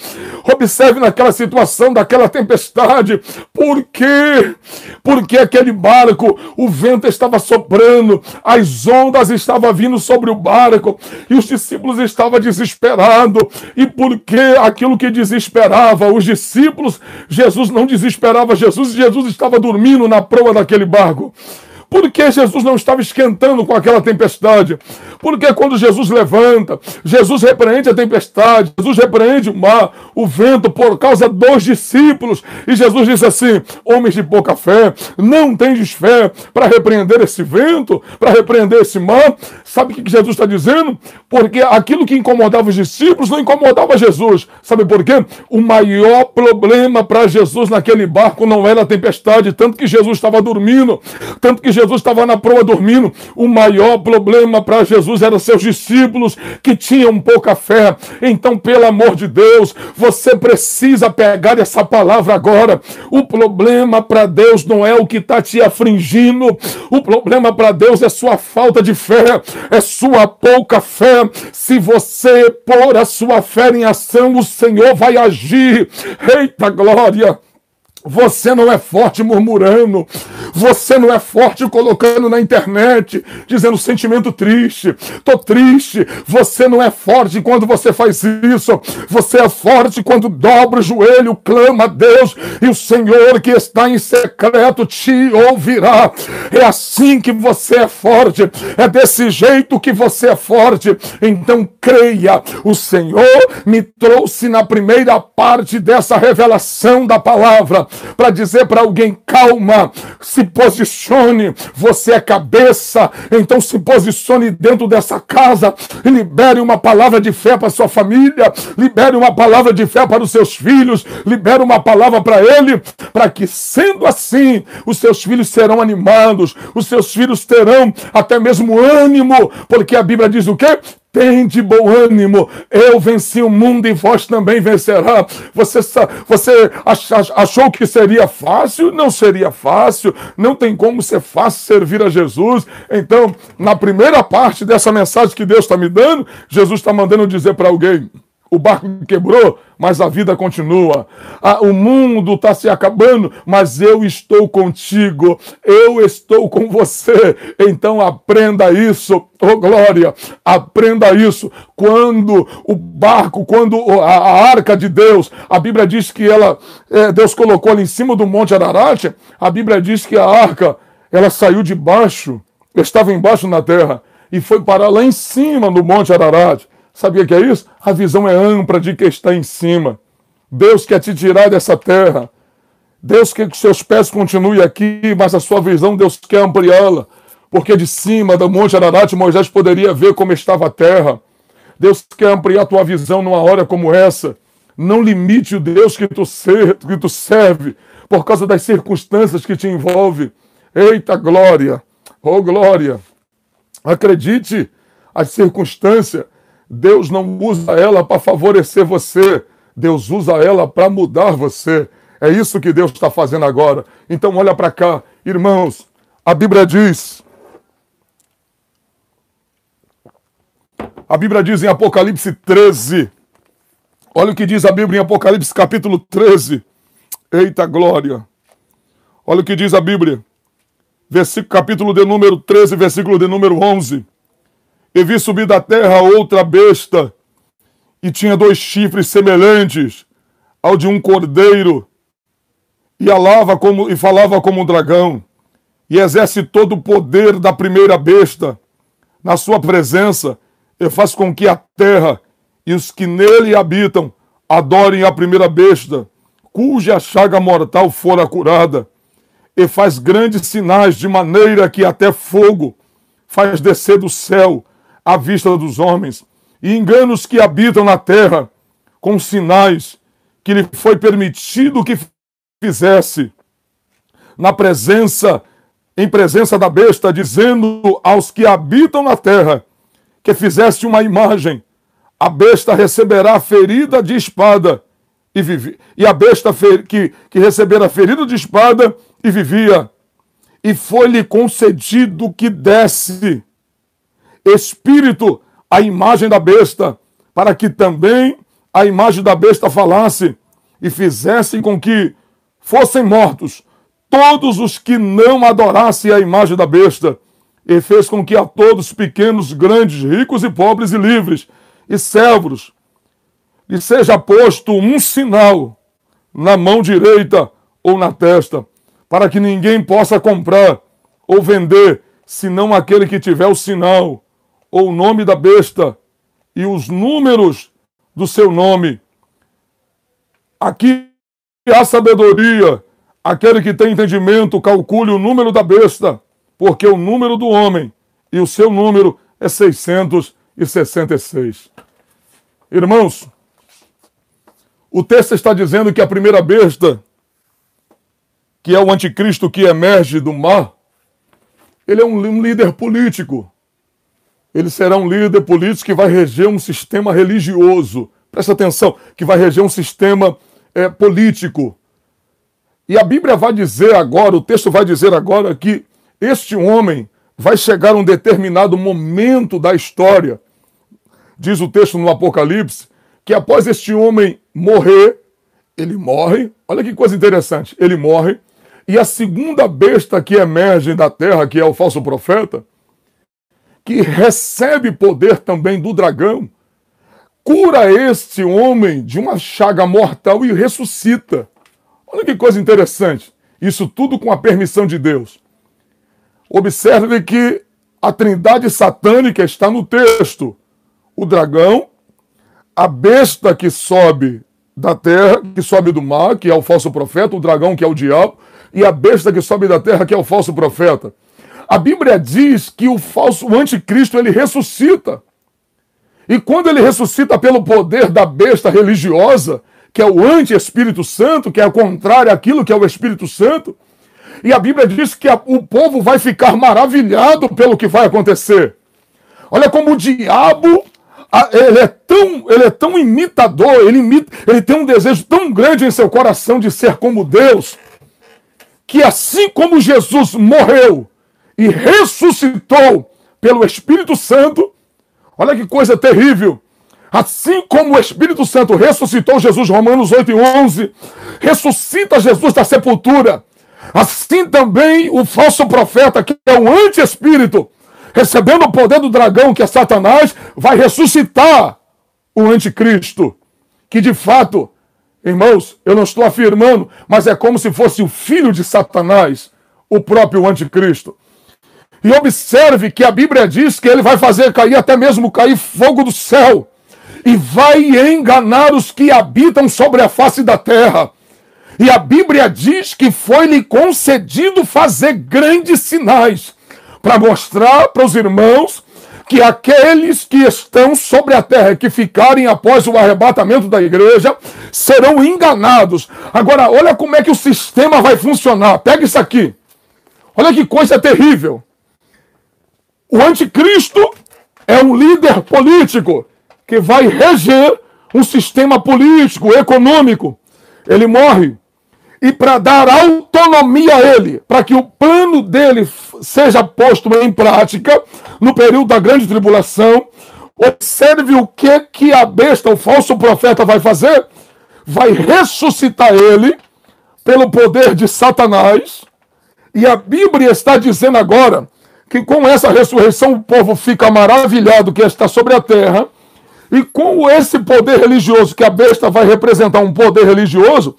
observe naquela situação daquela tempestade. Por quê? Porque aquele barco, o vento estava soprando, as ondas estavam vindo sobre o barco e os discípulos estavam desesperados. E por que aquilo que desesperava os discípulos, Jesus não desesperava Jesus estava dormindo na proa daquele barco? Por que Jesus não estava esquentando com aquela tempestade? Porque quando Jesus levanta, Jesus repreende a tempestade, Jesus repreende o mar, o vento, por causa dos discípulos. E Jesus disse assim, homens de pouca fé, não tendes fé para repreender esse vento, para repreender esse mar? Sabe o que Jesus está dizendo? Porque aquilo que incomodava os discípulos não incomodava Jesus. Sabe por quê? O maior problema para Jesus naquele barco não era a tempestade, tanto que Jesus estava dormindo, tanto que Jesus estava na proa dormindo. O maior problema para Jesus eram seus discípulos que tinham pouca fé. Então, pelo amor de Deus, você precisa pegar essa palavra agora. O problema para Deus não é o que está te afligindo. O problema para Deus é sua falta de fé, é sua pouca fé. Se você pôr a sua fé em ação, o Senhor vai agir. Eita glória! Você não é forte murmurando, você não é forte colocando na internet, dizendo sentimento triste, tô triste. Você não é forte quando você faz isso, você é forte quando dobra o joelho, clama a Deus, e o Senhor que está em secreto te ouvirá. É assim que você é forte, é desse jeito que você é forte. Então creia, o Senhor me trouxe na primeira parte dessa revelação da palavra para dizer para alguém, calma, se posicione, você é cabeça, então se posicione dentro dessa casa e libere uma palavra de fé para sua família, libere uma palavra de fé para os seus filhos, libere uma palavra para ele, para que sendo assim, os seus filhos serão animados, os seus filhos terão até mesmo ânimo, porque a Bíblia diz o quê? Tende bom ânimo, eu venci o mundo e vós também vencerá. Você achou que seria fácil? Não seria fácil, não tem como ser fácil servir a Jesus. Então, na primeira parte dessa mensagem que Deus está me dando, Jesus está mandando dizer para alguém, o barco quebrou, mas a vida continua. O mundo está se acabando, mas eu estou contigo. Eu estou com você. Então aprenda isso. Oh, glória! Aprenda isso. Quando o barco, quando a arca de Deus, a Bíblia diz que Deus colocou ela em cima do Monte Ararat, a Bíblia diz que a arca, ela saiu de baixo, estava embaixo na terra, e foi parar lá em cima no Monte Ararat. Sabia o que é isso? A visão é ampla de quem está em cima. Deus quer te tirar dessa terra. Deus quer que seus pés continuem aqui, mas a sua visão Deus quer ampliá-la. Porque de cima do Monte Ararat, Moisés poderia ver como estava a terra. Deus quer ampliar a tua visão numa hora como essa. Não limite o Deus que tu serve por causa das circunstâncias que te envolvem. Eita glória! Oh glória! Acredite, as circunstâncias, Deus não usa ela para favorecer você. Deus usa ela para mudar você. É isso que Deus está fazendo agora. Então olha para cá, irmãos. A Bíblia diz em Apocalipse 13. Olha o que diz a Bíblia em Apocalipse capítulo 13. Eita glória. Olha o que diz a Bíblia. Capítulo de número 13, versículo de número 11. E vi subir da terra outra besta, e tinha 2 chifres semelhantes ao de um cordeiro, e falava como um dragão, e exerce todo o poder da primeira besta na sua presença, e faz com que a terra e os que nele habitam adorem a primeira besta, cuja chaga mortal fora curada, e faz grandes sinais, de maneira que até fogo faz descer do céu à vista dos homens, e engana os que habitam na terra com sinais que lhe foi permitido que fizesse. em presença da besta, dizendo aos que habitam na terra que fizeste uma imagem, a besta receberá ferida de espada e vivia. E a besta que recebera ferida de espada e vivia. E foi-lhe concedido que desse espírito à imagem da besta, para que também a imagem da besta falasse e fizessem com que fossem mortos todos os que não adorassem a imagem da besta. E fez com que a todos, pequenos, grandes, ricos e pobres e livres, e servos, lhe seja posto um sinal na mão direita ou na testa, para que ninguém possa comprar ou vender, senão aquele que tiver o sinal, ou o nome da besta, e os números do seu nome. Aqui há sabedoria, aquele que tem entendimento, calcule o número da besta, porque o número do homem e o seu número é 666. Irmãos, o texto está dizendo que a primeira besta, que é o anticristo que emerge do mar, ele é um líder político. Ele será um líder político que vai reger um sistema religioso. Presta atenção, que vai reger um sistema político. E a Bíblia vai dizer agora, o texto vai dizer agora que este homem vai chegar a um determinado momento da história. Diz o texto no Apocalipse, que após este homem morrer, ele morre, olha que coisa interessante, ele morre, e a segunda besta que emerge da terra, que é o falso profeta, que recebe poder também do dragão, cura este homem de uma chaga mortal e ressuscita. Olha que coisa interessante, isso tudo com a permissão de Deus. Observe que a trindade satânica está no texto. O dragão, a besta que sobe da terra, que sobe do mar, que é o falso profeta, o dragão que é o diabo, e a besta que sobe da terra, que é o falso profeta. A Bíblia diz que o anticristo, ele ressuscita. E quando ele ressuscita pelo poder da besta religiosa, que é o anti-Espírito Santo, que é o contrário àquilo que é o Espírito Santo, e a Bíblia diz que o povo vai ficar maravilhado pelo que vai acontecer. Olha como o diabo, ele é tão imitador, ele tem um desejo tão grande em seu coração de ser como Deus, que assim como Jesus morreu e ressuscitou pelo Espírito Santo, olha que coisa terrível, assim como o Espírito Santo ressuscitou Jesus, Romanos 8:11, ressuscita Jesus da sepultura, assim também o falso profeta, que é o anti-espírito, recebendo o poder do dragão, que é Satanás, vai ressuscitar o anticristo, que de fato, irmãos, eu não estou afirmando, mas é como se fosse o filho de Satanás, o próprio anticristo. E observe que a Bíblia diz que ele vai fazer cair, até mesmo cair fogo do céu, e vai enganar os que habitam sobre a face da terra. E a Bíblia diz que foi-lhe concedido fazer grandes sinais, para mostrar para os irmãos que aqueles que estão sobre a terra, que ficarem após o arrebatamento da igreja, serão enganados. Agora, olha como é que o sistema vai funcionar. Pega isso aqui. Olha que coisa terrível. O anticristo é um líder político que vai reger um sistema político, econômico. Ele morre. E para dar autonomia a ele, para que o plano dele seja posto em prática no período da grande tribulação, observe o que a besta, o falso profeta, vai fazer. Vai ressuscitar ele pelo poder de Satanás. E a Bíblia está dizendo agora que com essa ressurreição o povo fica maravilhado que está sobre a terra. E com esse poder religioso, que a besta vai representar um poder religioso,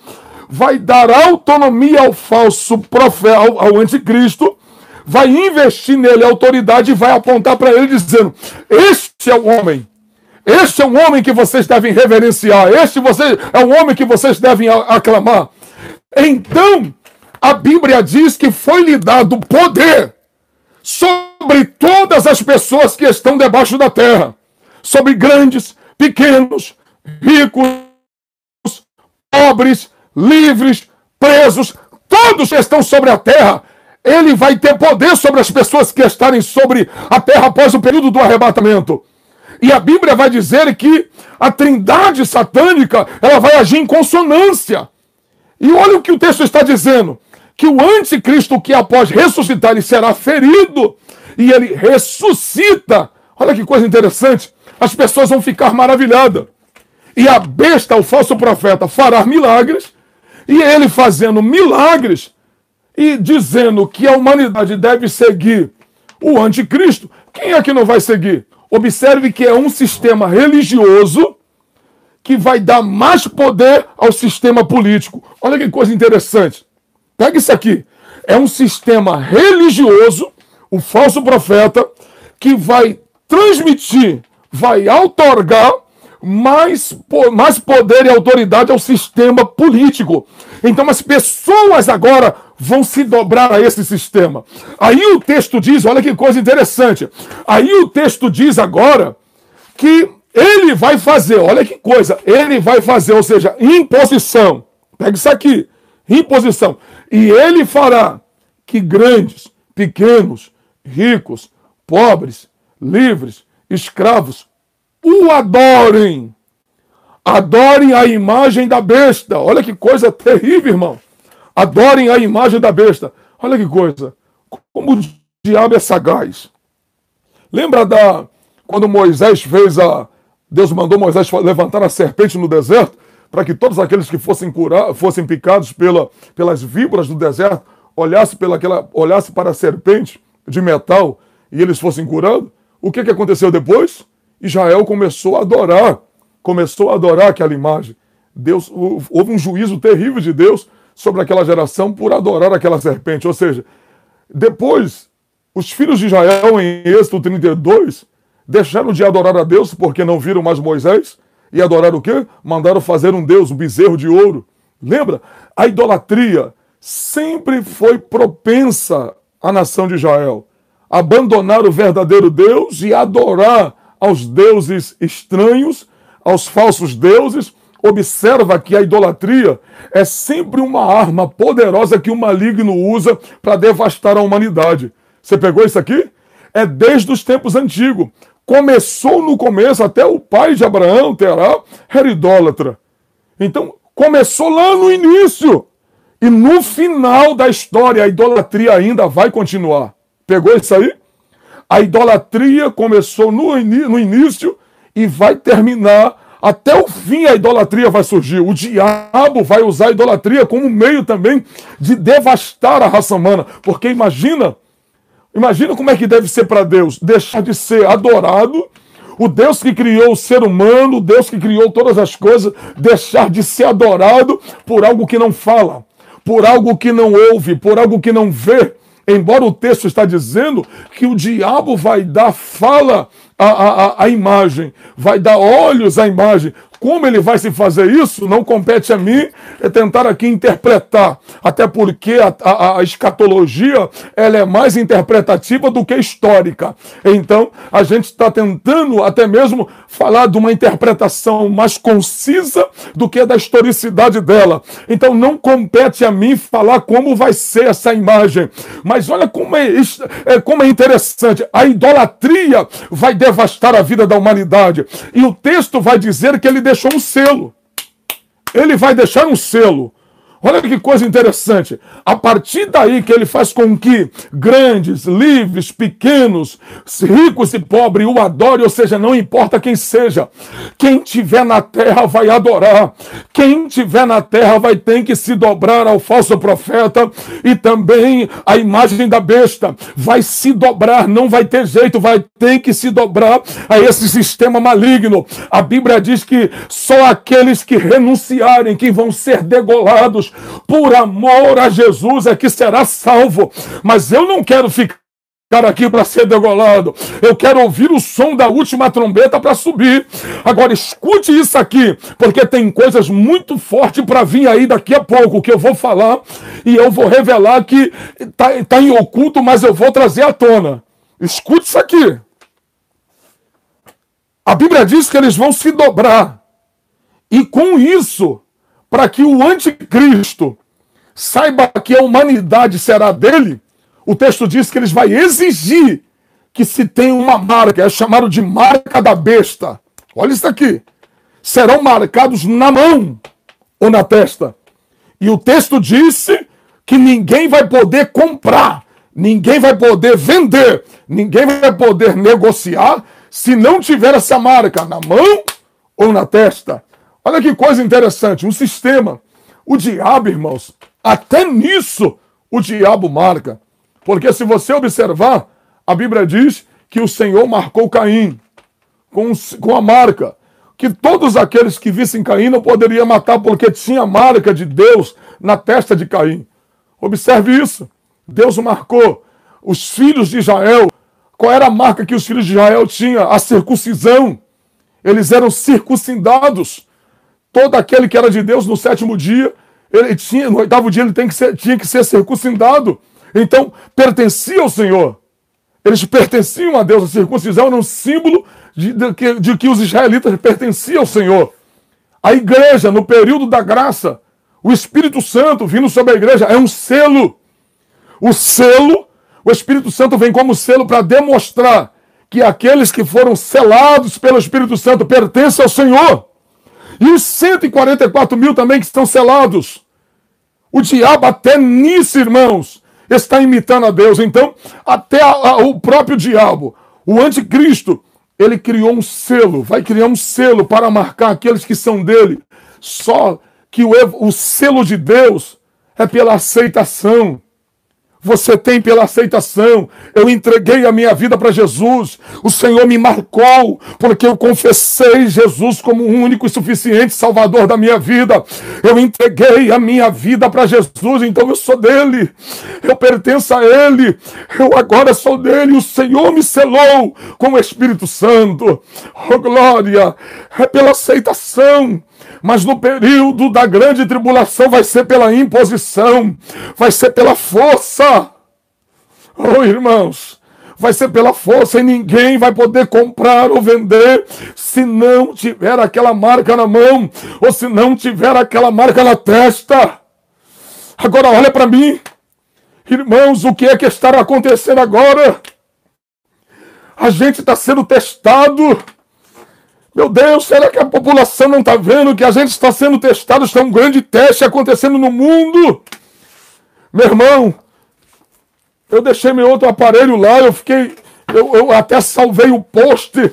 vai dar autonomia ao falso profeta, ao anticristo, vai investir nele autoridade e vai apontar para ele dizendo: este é o homem que vocês devem reverenciar, este é o homem que vocês devem aclamar. Então, a Bíblia diz que foi-lhe dado poder sobre todas as pessoas que estão debaixo da terra, sobre grandes, pequenos, ricos, pobres, livres, presos, todos que estão sobre a terra, ele vai ter poder sobre as pessoas que estarem sobre a terra após o período do arrebatamento. E a Bíblia vai dizer que a trindade satânica, ela vai agir em consonância. E olha o que o texto está dizendo, que o anticristo que após ressuscitar, ele será ferido, e ele ressuscita. Olha que coisa interessante, as pessoas vão ficar maravilhadas. E a besta, o falso profeta, fará milagres, e ele fazendo milagres, e dizendo que a humanidade deve seguir o anticristo, quem é que não vai seguir? Observe que é um sistema religioso que vai dar mais poder ao sistema político. Olha que coisa interessante. Pega isso aqui. É um sistema religioso, o falso profeta, que vai transmitir, vai outorgar mais poder e autoridade ao sistema político. Então as pessoas agora vão se dobrar a esse sistema. Aí o texto diz, olha que coisa interessante. Aí o texto diz agora que ele vai fazer, olha que coisa, ele vai fazer, ou seja, imposição. Pega isso aqui, imposição. E ele fará que grandes, pequenos, ricos, pobres, livres, escravos, o adorem. Adorem a imagem da besta. Olha que coisa terrível, irmão. Adorem a imagem da besta. Olha que coisa. Como o diabo é sagaz. Lembra quando Moisés Deus mandou Moisés levantar a serpente no deserto, para que todos aqueles que fossem picados pelas víboras do deserto, olhassem para a serpente de metal e eles fossem curados? O que aconteceu depois? Israel começou a adorar aquela imagem. Houve um juízo terrível de Deus sobre aquela geração por adorar aquela serpente. Ou seja, depois, os filhos de Israel, em Êxodo 32, deixaram de adorar a Deus porque não viram mais Moisés. E adoraram o quê? Mandaram fazer um Deus, um bezerro de ouro. Lembra? A idolatria sempre foi propensa à nação de Israel. Abandonar o verdadeiro Deus e adorar aos deuses estranhos, aos falsos deuses. Observa que a idolatria é sempre uma arma poderosa que o maligno usa para devastar a humanidade. Você pegou isso aqui? É desde os tempos antigos. Começou no começo, até o pai de Abraão, Terá, era idólatra. Então, começou lá no início. E no final da história, a idolatria ainda vai continuar. Pegou isso aí? A idolatria começou no início e vai terminar. Até o fim a idolatria vai surgir. O diabo vai usar a idolatria como meio também de devastar a raça humana. Porque imagina como é que deve ser para Deus. Deixar de ser adorado, o Deus que criou o ser humano, o Deus que criou todas as coisas, deixar de ser adorado por algo que não fala, por algo que não ouve, por algo que não vê. Embora o texto está dizendo que o diabo vai dar fala à imagem, vai dar olhos à imagem. Como ele vai se fazer isso, não compete a mim tentar aqui interpretar. Até porque a escatologia ela é mais interpretativa do que histórica. Então, a gente está tentando até mesmo falar de uma interpretação mais concisa do que da historicidade dela. Então, não compete a mim falar como vai ser essa imagem. Mas olha como é interessante. A idolatria vai devastar a vida da humanidade. E o texto vai dizer que ele deixou um selo. Ele vai deixar um selo. Olha que coisa interessante. A partir daí que ele faz com que grandes, livres, pequenos, ricos e pobres o adorem, ou seja, não importa quem seja. Quem tiver na terra vai adorar. Quem tiver na terra vai ter que se dobrar ao falso profeta e também a imagem da besta. Vai se dobrar, não vai ter jeito, vai ter que se dobrar a esse sistema maligno. A Bíblia diz que só aqueles que renunciarem, que vão ser degolados, por amor a Jesus é que será salvo. Mas eu não quero ficar aqui para ser degolado. Eu quero ouvir o som da última trombeta para subir. Agora escute isso aqui, porque tem coisas muito fortes para vir aí daqui a pouco que eu vou falar e eu vou revelar que tá em oculto, mas eu vou trazer à tona. Escute isso aqui. A Bíblia diz que eles vão se dobrar. E com isso, para que o anticristo saiba que a humanidade será dele, o texto diz que ele vai exigir que se tenha uma marca, é chamado de marca da besta. Olha isso aqui. Serão marcados na mão ou na testa. E o texto disse que ninguém vai poder comprar, ninguém vai poder vender, ninguém vai poder negociar se não tiver essa marca na mão ou na testa. Olha que coisa interessante, um sistema. O diabo, irmãos, até nisso o diabo marca. Porque se você observar, a Bíblia diz que o Senhor marcou Caim com a marca. Que todos aqueles que vissem Caim não poderiam matar porque tinha a marca de Deus na testa de Caim. Observe isso. Deus marcou os filhos de Israel. Qual era a marca que os filhos de Israel tinham? A circuncisão. Eles eram circuncidados. Todo aquele que era de Deus no sétimo dia, no oitavo dia ele tinha que ser circuncidado. Então, pertencia ao Senhor. Eles pertenciam a Deus. A circuncisão era um símbolo de que os israelitas pertenciam ao Senhor. A igreja, no período da graça, o Espírito Santo vindo sobre a igreja é um selo. O Espírito Santo vem como selo para demonstrar que aqueles que foram selados pelo Espírito Santo pertencem ao Senhor. E os 144 mil também que estão selados. O diabo até nisso, irmãos, está imitando a Deus. Então, até o próprio diabo, o anticristo, ele criou um selo, vai criar um selo para marcar aqueles que são dele. Só que o selo de Deus é pela aceitação. Você tem pela aceitação. Eu entreguei a minha vida para Jesus. O Senhor me marcou porque eu confessei Jesus como o único e suficiente Salvador da minha vida. Eu entreguei a minha vida para Jesus, então eu sou dele. Eu pertenço a ele. Eu agora sou dele. O Senhor me selou com o Espírito Santo. Oh, glória! É pela aceitação. Mas no período da grande tribulação vai ser pela imposição, vai ser pela força. Oh, irmãos, vai ser pela força e ninguém vai poder comprar ou vender se não tiver aquela marca na mão ou se não tiver aquela marca na testa. Agora olha para mim, irmãos, o que é que está acontecendo agora? A gente está sendo testado. Meu Deus, será que a população não está vendo que a gente está sendo testado? Está um grande teste acontecendo no mundo. Meu irmão, eu deixei meu outro aparelho lá, eu até salvei o post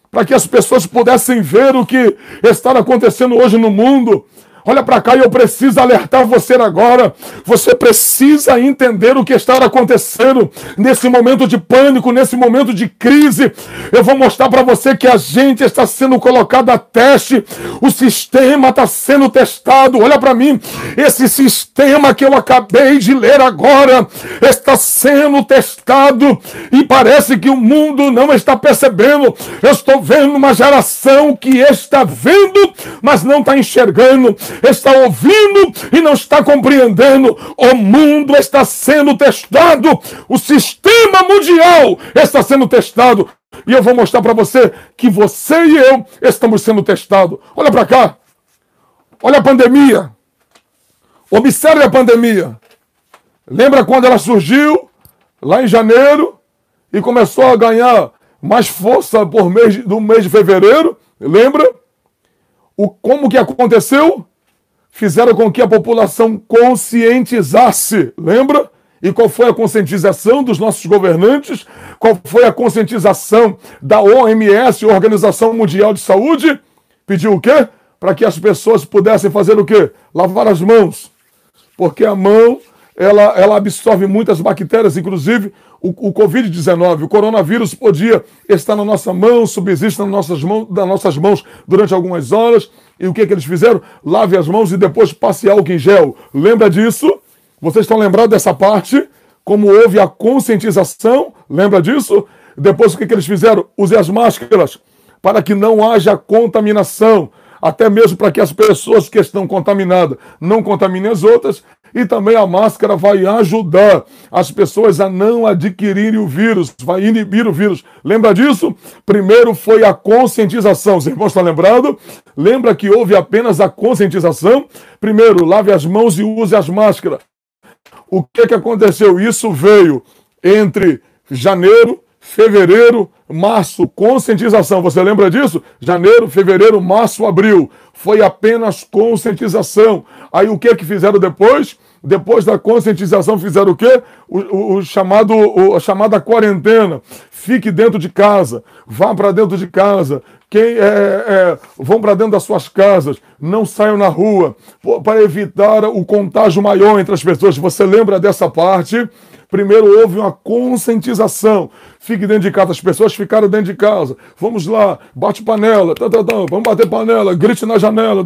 para que as pessoas pudessem ver o que está acontecendo hoje no mundo. Olha para cá e eu preciso alertar você agora. Você precisa entender o que está acontecendo nesse momento de pânico, nesse momento de crise. Eu vou mostrar para você que a gente está sendo colocado a teste. O sistema está sendo testado. Olha para mim. Esse sistema que eu acabei de ler agora está sendo testado e parece que o mundo não está percebendo. Eu estou vendo uma geração que está vendo, mas não está enxergando. Está ouvindo e não está compreendendo. O mundo está sendo testado. O sistema mundial está sendo testado. E eu vou mostrar para você que você e eu estamos sendo testados. Olha para cá. Olha a pandemia. Observe a pandemia. Lembra quando ela surgiu? Lá em janeiro. E começou a ganhar mais força no mês de fevereiro. Lembra? Como que aconteceu? Fizeram com que a população conscientizasse, lembra? E qual foi a conscientização dos nossos governantes? Qual foi a conscientização da OMS, Organização Mundial de Saúde? Pediu o quê? Para que as pessoas pudessem fazer o quê? Lavar as mãos. Porque a mão, ela absorve muitas bactérias, inclusive o Covid-19, o coronavírus podia estar na nossa mão, subsiste nas nossas mãos durante algumas horas. E o que eles fizeram? Lave as mãos e depois passe álcool em gel. Lembra disso? Vocês estão lembrados dessa parte? Como houve a conscientização? Lembra disso? Depois o que eles fizeram? Use as máscaras para que não haja contaminação. Até mesmo para que as pessoas que estão contaminadas não contaminem as outras. E também a máscara vai ajudar as pessoas a não adquirirem o vírus, vai inibir o vírus. Lembra disso? Primeiro foi a conscientização. Os irmãos estão lembrados? Lembra que houve apenas a conscientização? Primeiro, lave as mãos e use as máscaras. O que aconteceu? Isso veio entre janeiro, fevereiro, março, conscientização. Você lembra disso? Janeiro, fevereiro, março, abril. Foi apenas conscientização. Aí o que fizeram depois? Depois da conscientização fizeram o quê? A chamada quarentena. Fique dentro de casa. Vá para dentro de casa. Vão para dentro das suas casas. Não saiam na rua. Para evitar o contágio maior entre as pessoas. Você lembra dessa parte? Primeiro houve uma conscientização. Fique dentro de casa. As pessoas ficaram dentro de casa. Vamos lá, bate panela. Vamos bater panela. Grite na janela.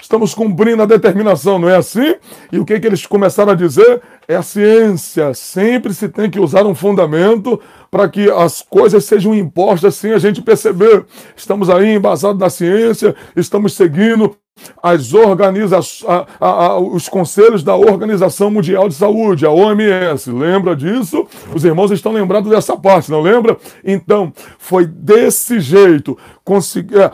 Estamos cumprindo a determinação, não é assim? E o que eles começaram a dizer? É a ciência. Sempre se tem que usar um fundamento para que as coisas sejam impostas sem a gente perceber. Estamos aí embasados na ciência, estamos seguindo os conselhos da Organização Mundial de Saúde, a OMS. Lembra disso? Os irmãos estão lembrados dessa parte, não lembra? Então, foi desse jeito.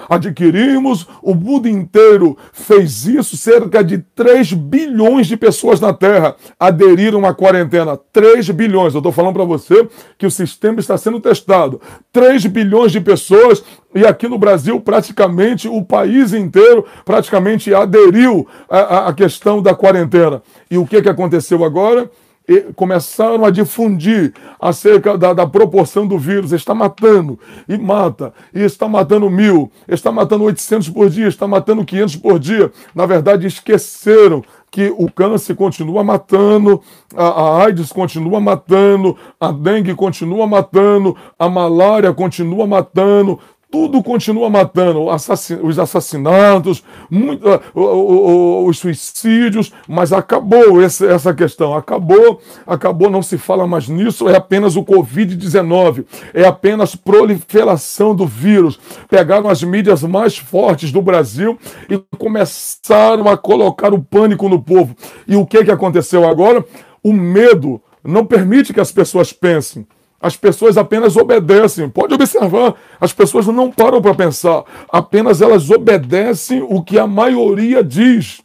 Adquirimos, o mundo inteiro fez isso, cerca de 3 bilhões de pessoas na Terra aderiram à quarentena. 3 bilhões. Eu estou falando para você que o sistema está sendo testado. 3 bilhões de pessoas. E aqui no Brasil, praticamente, o país inteiro praticamente aderiu à questão da quarentena. E o que aconteceu agora? Começaram a difundir acerca da proporção do vírus. Está matando, e mata, e está matando 1.000, está matando 800 por dia, está matando 500 por dia. Na verdade, esqueceram que o câncer continua matando, a AIDS continua matando, a dengue continua matando, a malária continua matando. Tudo continua matando, os assassinatos, os suicídios, mas acabou essa questão, acabou, não se fala mais nisso, é apenas o Covid-19, é apenas proliferação do vírus. Pegaram as mídias mais fortes do Brasil e começaram a colocar o pânico no povo. E o que aconteceu agora? O medo não permite que as pessoas pensem. As pessoas apenas obedecem. Pode observar, as pessoas não param para pensar. Apenas elas obedecem o que a maioria diz.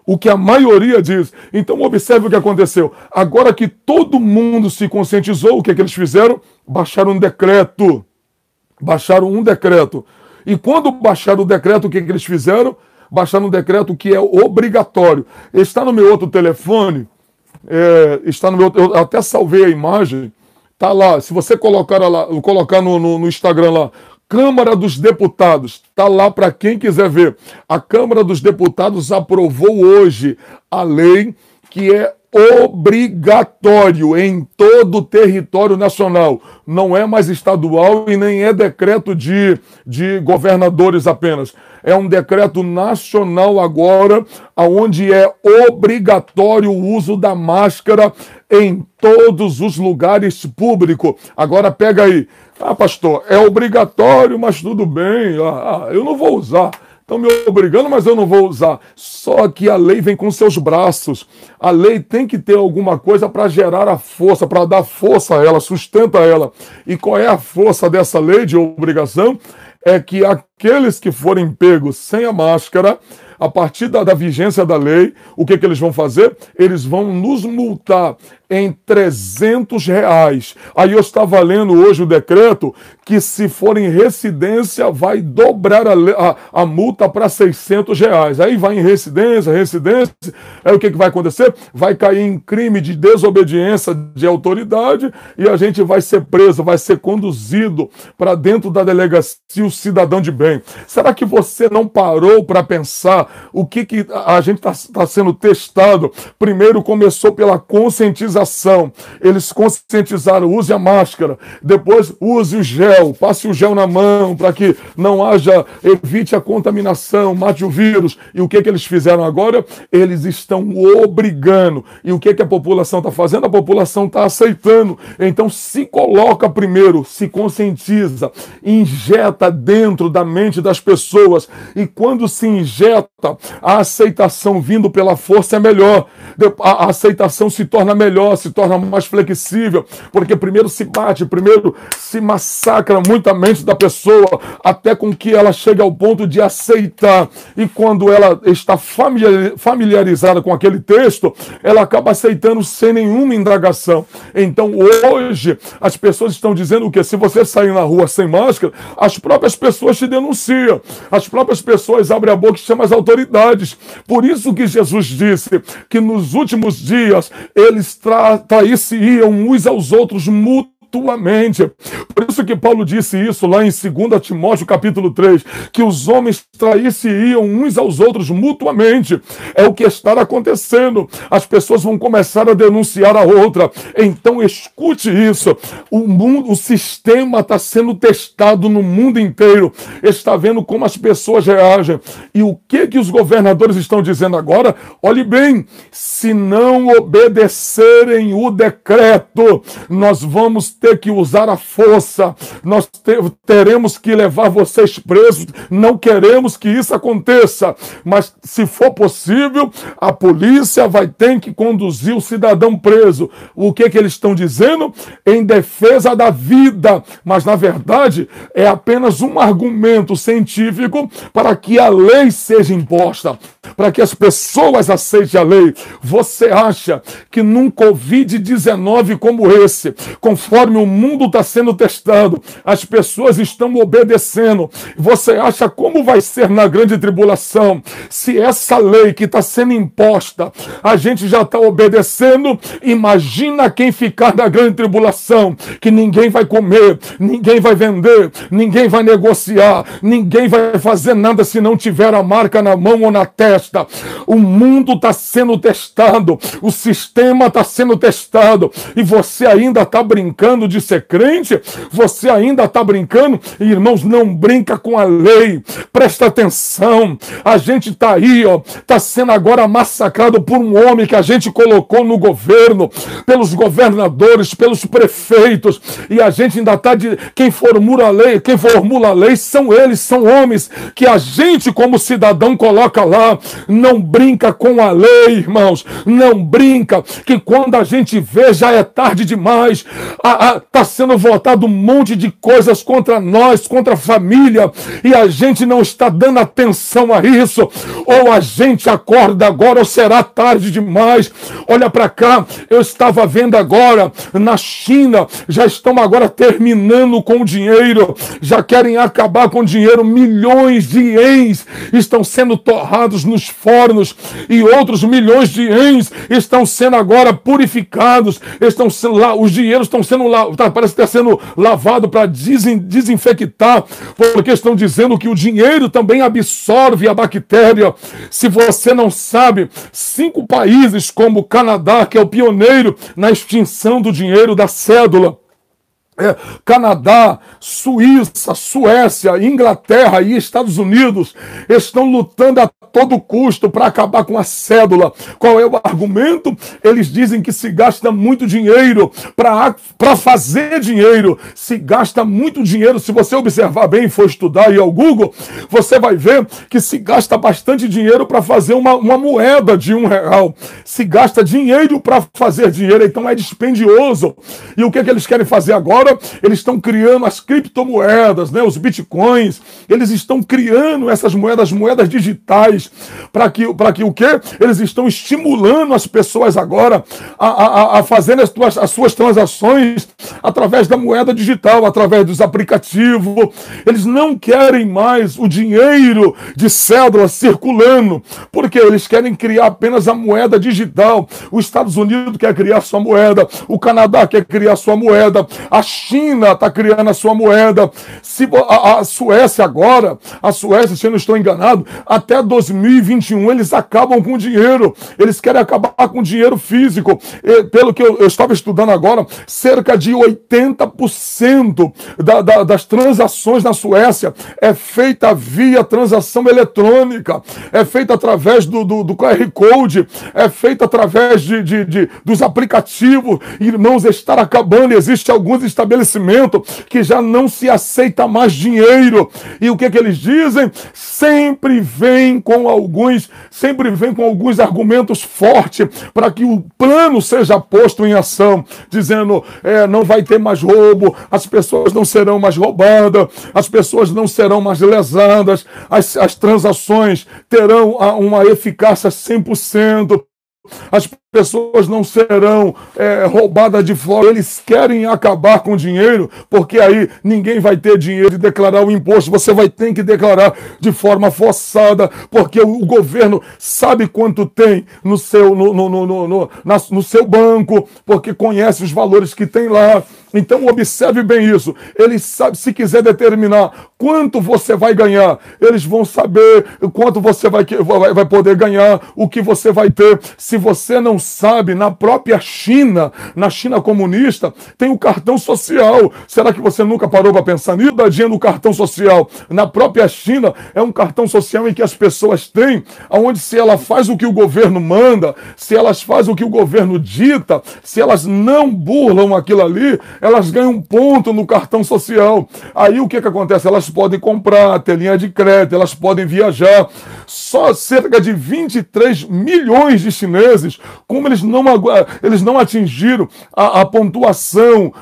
O que a maioria diz. Então observe o que aconteceu. Agora que todo mundo se conscientizou, o que eles fizeram? Baixaram um decreto. Baixaram um decreto. E quando baixaram o decreto, o que eles fizeram? Baixaram um decreto que é obrigatório. Está no meu outro telefone. Eu até salvei a imagem. Tá lá, se você colocar no Instagram lá, Câmara dos Deputados, tá lá para quem quiser ver. A Câmara dos Deputados aprovou hoje a lei que é obrigatório em todo o território nacional. Não é mais estadual e nem é decreto de governadores apenas. É um decreto nacional agora, onde é obrigatório o uso da máscara em todos os lugares públicos. Agora pega aí. Ah, pastor, é obrigatório, mas tudo bem. Eu não vou usar. Estão me obrigando, mas eu não vou usar. Só que a lei vem com seus braços. A lei tem que ter alguma coisa para gerar a força, para dar força a ela, sustenta ela. E qual é a força dessa lei de obrigação? É que aqueles que forem pegos sem a máscara, a partir da vigência da lei, o que eles vão fazer? Eles vão nos multar em R$300. Aí eu estava lendo hoje o decreto que, se for em residência, vai dobrar a multa para R$600. Aí vai em residência. Aí o que vai acontecer? Vai cair em crime de desobediência de autoridade e a gente vai ser preso, vai ser conduzido para dentro da delegacia, o cidadão de bem. Será que você não parou para pensar o que a gente está sendo testado? Primeiro começou pela conscientização. Eles conscientizaram, use a máscara, depois use o gel, passe o gel na mão para que não haja, evite a contaminação, mate o vírus. E o que eles fizeram agora? Eles estão obrigando. E o que a população está fazendo? A população está aceitando. Então se coloca primeiro, se conscientiza, injeta dentro da mente das pessoas. E quando se injeta, a aceitação vindo pela força é melhor. A aceitação se torna melhor, se torna mais flexível, porque primeiro se bate, primeiro se massacra muito a mente da pessoa, até com que ela chegue ao ponto de aceitar. E quando ela está familiarizada com aquele texto, ela acaba aceitando sem nenhuma indagação. Então hoje as pessoas estão dizendo que se você sair na rua sem máscara, as próprias pessoas te denunciam, as próprias pessoas abrem a boca e chamam as autoridades. Por isso que Jesus disse que nos últimos dias eles trair-se-iam uns aos outros mutuamente. Por isso que Paulo disse isso lá em 2 Timóteo capítulo 3, que os homens trair-se-iam uns aos outros mutuamente. É o que está acontecendo. As pessoas vão começar a denunciar a outra. Então escute isso. O sistema está sendo testado no mundo inteiro. Está vendo como as pessoas reagem. E o que os governadores estão dizendo agora? Olhe bem, se não obedecerem o decreto, nós vamos ter que usar a força, nós teremos que levar vocês presos, não queremos que isso aconteça, mas se for possível, a polícia vai ter que conduzir o cidadão preso. O que eles estão dizendo? Em defesa da vida, mas na verdade é apenas um argumento científico para que a lei seja imposta, para que as pessoas aceitem a lei. Você acha que num Covid-19 como esse, conforme o mundo está sendo testado, as pessoas estão obedecendo? Você acha como vai ser na grande tribulação? Se essa lei que está sendo imposta, a gente já está obedecendo, imagina quem ficar na grande tribulação, que ninguém vai comer, ninguém vai vender, ninguém vai negociar, ninguém vai fazer nada se não tiver a marca na mão ou na testa. O mundo está sendo testado, o sistema está sendo testado, e você ainda está brincando de ser crente? Você ainda está brincando? Irmãos, não brinca com a lei, presta atenção. A gente está aí, está sendo agora massacrado por um homem que a gente colocou no governo, pelos governadores, pelos prefeitos, e a gente ainda está de... Quem formula a lei são eles, são homens que a gente como cidadão coloca lá. Não brinca com a lei, irmãos, não brinca, que quando a gente vê já é tarde demais. Está sendo votado um monte de coisas contra nós, contra a família, e a gente não está dando atenção a isso. Ou a gente acorda agora ou será tarde demais. Olha para cá, eu estava vendo agora na China, já estão agora terminando com o dinheiro, já querem acabar com o dinheiro. Milhões de ienes estão sendo torrados nos fornos, e outros milhões de ienes estão sendo agora purificados, estão sendo lá, os dinheiros estão sendo lá, parece que está sendo lavado para desinfectar, porque estão dizendo que o dinheiro também absorve a bactéria. Se você não sabe, 5 países como o Canadá, que é o pioneiro na extinção do dinheiro da cédula, Canadá, Suíça, Suécia, Inglaterra e Estados Unidos estão lutando a todo custo para acabar com a cédula. Qual é o argumento? Eles dizem que se gasta muito dinheiro para fazer dinheiro. Se gasta muito dinheiro. Se você observar bem e for estudar aí ao Google, você vai ver que se gasta bastante dinheiro para fazer uma moeda de R$1. Se gasta dinheiro para fazer dinheiro, então é dispendioso. E o que eles querem fazer agora? Eles estão criando as criptomoedas, né, os bitcoins. Eles estão criando essas moedas digitais, para que o quê? Eles estão estimulando as pessoas agora a fazerem as suas transações através da moeda digital, através dos aplicativos. Eles não querem mais o dinheiro de cédula circulando, porque eles querem criar apenas a moeda digital. Os Estados Unidos quer criar sua moeda, o Canadá quer criar sua moeda, a China está criando a sua moeda. A Suécia agora, se eu não estou enganado, até 2021 eles acabam com o dinheiro. Eles querem acabar com o dinheiro físico. Pelo que eu estava estudando agora, cerca de 80% das transações na Suécia é feita via transação eletrônica, é feita através do QR Code, é feita através dos aplicativos. Irmãos, estar acabando. Existem alguns estados estabelecimento que já não se aceita mais dinheiro. E o que eles dizem? Sempre vem com alguns argumentos fortes para que o plano seja posto em ação, dizendo, não vai ter mais roubo, as pessoas não serão mais roubadas, as pessoas não serão mais lesadas, as transações terão uma eficácia 100%. As pessoas não serão roubadas de fora. Eles querem acabar com o dinheiro, porque aí ninguém vai ter dinheiro de declarar o imposto. Você vai ter que declarar de forma forçada, porque o governo sabe quanto tem no seu banco, porque conhece os valores que tem lá. Então observe bem isso. Eles sabem, se quiser determinar quanto você vai ganhar, eles vão saber quanto você vai poder ganhar, o que você vai ter. Se você não sabe, na própria China, na China comunista, tem o cartão social. Será que você nunca parou para pensar nisso? Dadinha no cartão social. Na própria China, é um cartão social em que as pessoas têm, onde se ela faz o que o governo manda, se elas fazem o que o governo dita, se elas não burlam aquilo ali, elas ganham ponto no cartão social. Aí o que acontece? Elas podem comprar, ter linha de crédito, elas podem viajar. Só cerca de 23 milhões de chineses, como eles não atingiram a pontuação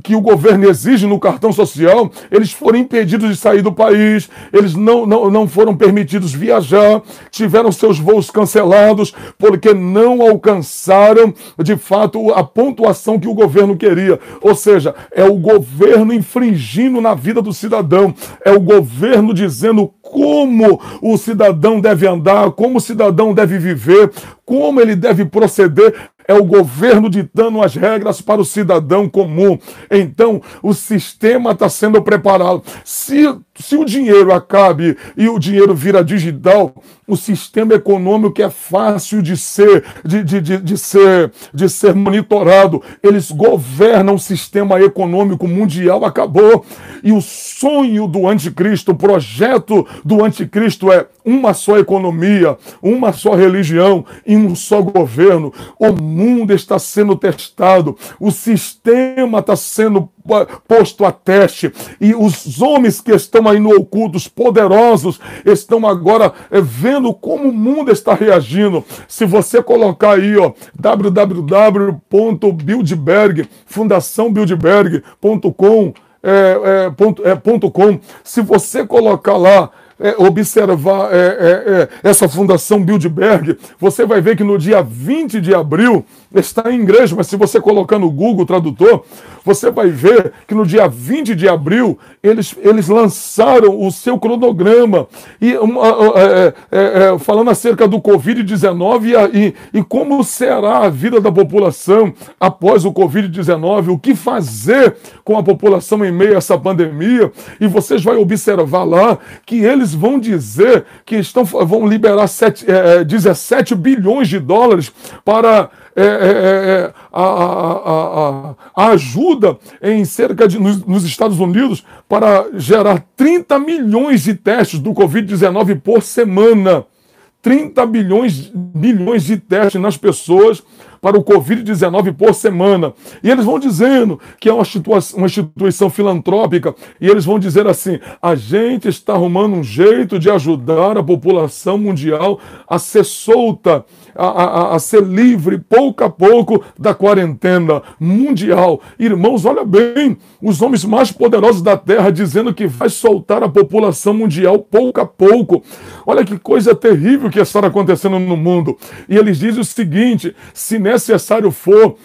que o governo exige no cartão social, eles foram impedidos de sair do país, eles não foram permitidos viajar, tiveram seus voos cancelados, porque não alcançaram, de fato, a pontuação que o governo queria. Ou seja, é o governo infringindo na vida do cidadão, é o governo dizendo como o cidadão deve andar, como o cidadão deve viver, como ele deve proceder. É o governo ditando as regras para o cidadão comum. Então, o sistema está sendo preparado. Se o dinheiro acabe e o dinheiro vira digital, o sistema econômico é fácil de ser monitorado. Eles governam o sistema econômico mundial, acabou. E o sonho do anticristo, o projeto do anticristo é uma só economia, uma só religião e um só governo. O mundo está sendo testado, o sistema está sendo posto a teste, e os homens que estão aí no oculto, os poderosos, estão agora vendo como o mundo está reagindo. Se você colocar aí, www.Bilderberg, fundaçãobildberg.com, se você colocar lá, observar essa Fundação Bilderberg, você vai ver que no dia 20 de abril está em inglês, mas se você colocar no Google Tradutor, você vai ver que no dia 20 de abril eles lançaram o seu cronograma e falando acerca do Covid-19 e como será a vida da população após o Covid-19, o que fazer com a população em meio a essa pandemia. E vocês vão observar lá que eles vão dizer que vão liberar 17 bilhões de dólares para a ajuda em nos Estados Unidos para gerar 30 milhões de testes do Covid-19 por semana. 30 bilhões de testes nas pessoas para o Covid-19 por semana. E eles vão dizendo que é uma instituição filantrópica, e eles vão dizer assim: a gente está arrumando um jeito de ajudar a população mundial a ser solta, a ser livre, pouco a pouco, da quarentena mundial. Irmãos, olha bem, os homens mais poderosos da Terra dizendo que vai soltar a população mundial pouco a pouco. Olha que coisa terrível que está acontecendo no mundo. E eles dizem o seguinte: se necessário for,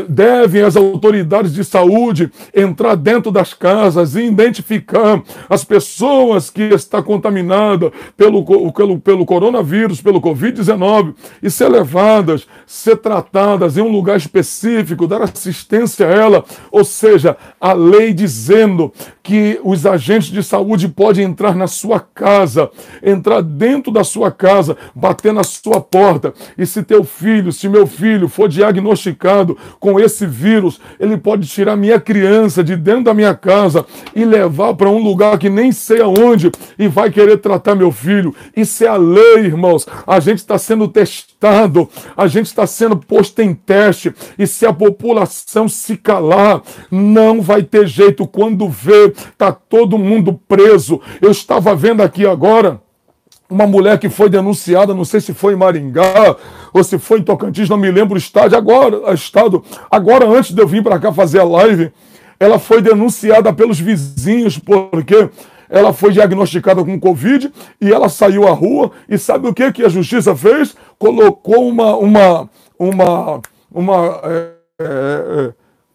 devem as autoridades de saúde entrar dentro das casas e identificar as pessoas que estão contaminadas pelo coronavírus, pelo Covid-19, e ser levadas, ser tratadas em um lugar específico, dar assistência a ela. Ou seja, a lei dizendo que os agentes de saúde podem entrar na sua casa, entrar dentro da sua casa, bater na sua porta, e se teu filho, se meu filho for diagnosticado com esse vírus, ele pode tirar minha criança de dentro da minha casa e levar para um lugar que nem sei aonde e vai querer tratar meu filho. Isso é a lei, irmãos. A gente está sendo testado, a gente está sendo posto em teste, e se a população se calar, não vai ter jeito. Quando vê, tá todo mundo preso. Eu estava vendo aqui agora uma mulher que foi denunciada, não sei se foi em Maringá ou se foi em Tocantins, não me lembro o estado. Agora antes de eu vir para cá fazer a live, ela foi denunciada pelos vizinhos porque ela foi diagnosticada com Covid e ela saiu à rua. E sabe o que a justiça fez? Colocou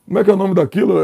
como é que é o nome daquilo?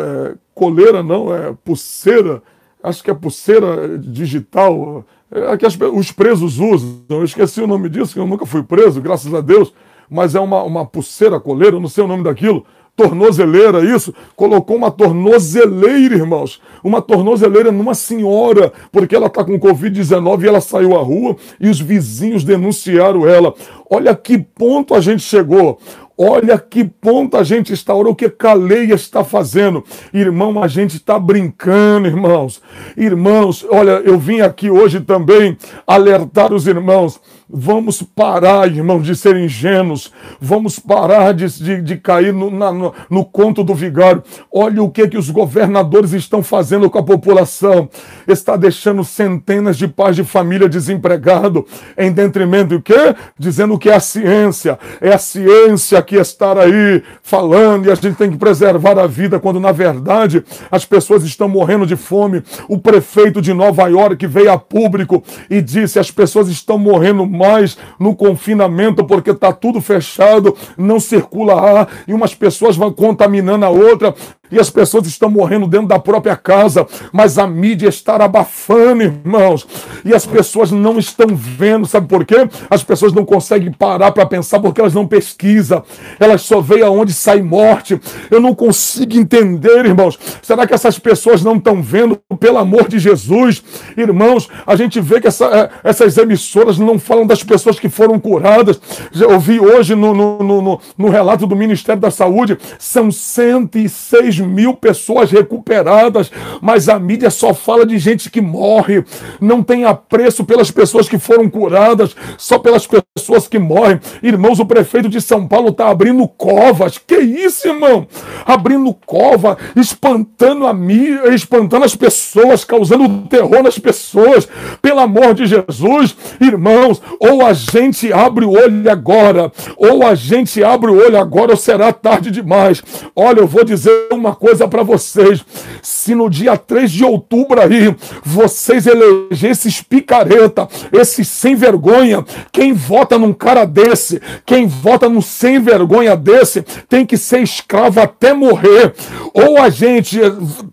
Coleira, não, pulseira. Acho que é pulseira digital. É que os presos usam. Eu esqueci o nome disso, que eu nunca fui preso, graças a Deus. Mas é uma pulseira, coleira, eu não sei o nome daquilo. Tornozeleira, isso. Colocou uma tornozeleira, irmãos. Uma tornozeleira numa senhora, porque ela está com Covid-19 e ela saiu à rua e os vizinhos denunciaram ela. Olha que ponto a gente chegou. Olha que ponto a gente está, olha o que a lei está fazendo. Irmão, a gente está brincando, irmãos. Irmãos, olha, eu vim aqui hoje também alertar os irmãos. Vamos parar, irmão, de ser ingênuos. Vamos parar de cair no conto do vigário. Olha o que os governadores estão fazendo com a população. Está deixando centenas de pais de família desempregados em detrimento do quê? Dizendo que é a ciência. É a ciência que está aí falando e a gente tem que preservar a vida, quando na verdade as pessoas estão morrendo de fome. O prefeito de Nova York veio a público e disse: as pessoas estão morrendo mais no confinamento porque está tudo fechado, não circula ar e umas pessoas vão contaminando a outra. E as pessoas estão morrendo dentro da própria casa, mas a mídia está abafando, irmãos. E as pessoas não estão vendo, sabe por quê? As pessoas não conseguem parar para pensar porque elas não pesquisam. Elas só veem aonde sai morte. Eu não consigo entender, irmãos. Será que essas pessoas não estão vendo? Pelo amor de Jesus, irmãos, a gente vê que essas emissoras não falam das pessoas que foram curadas. Já ouvi hoje no relato do Ministério da Saúde, são 106 mil pessoas recuperadas, mas a mídia só fala de gente que morre, não tem apreço pelas pessoas que foram curadas, só pelas pessoas que morrem. Irmãos, o prefeito de São Paulo está abrindo covas. Que isso, irmão? Abrindo cova, espantando a mídia, espantando as pessoas, causando terror nas pessoas. Pelo amor de Jesus, irmãos, ou a gente abre o olho agora, ou será tarde demais. Olha, eu vou dizer uma coisa para vocês: se no dia 3 de outubro aí vocês elegerem esses picareta, esses sem vergonha, quem vota num cara desse, quem vota num sem vergonha desse, tem que ser escravo até morrer. Ou a gente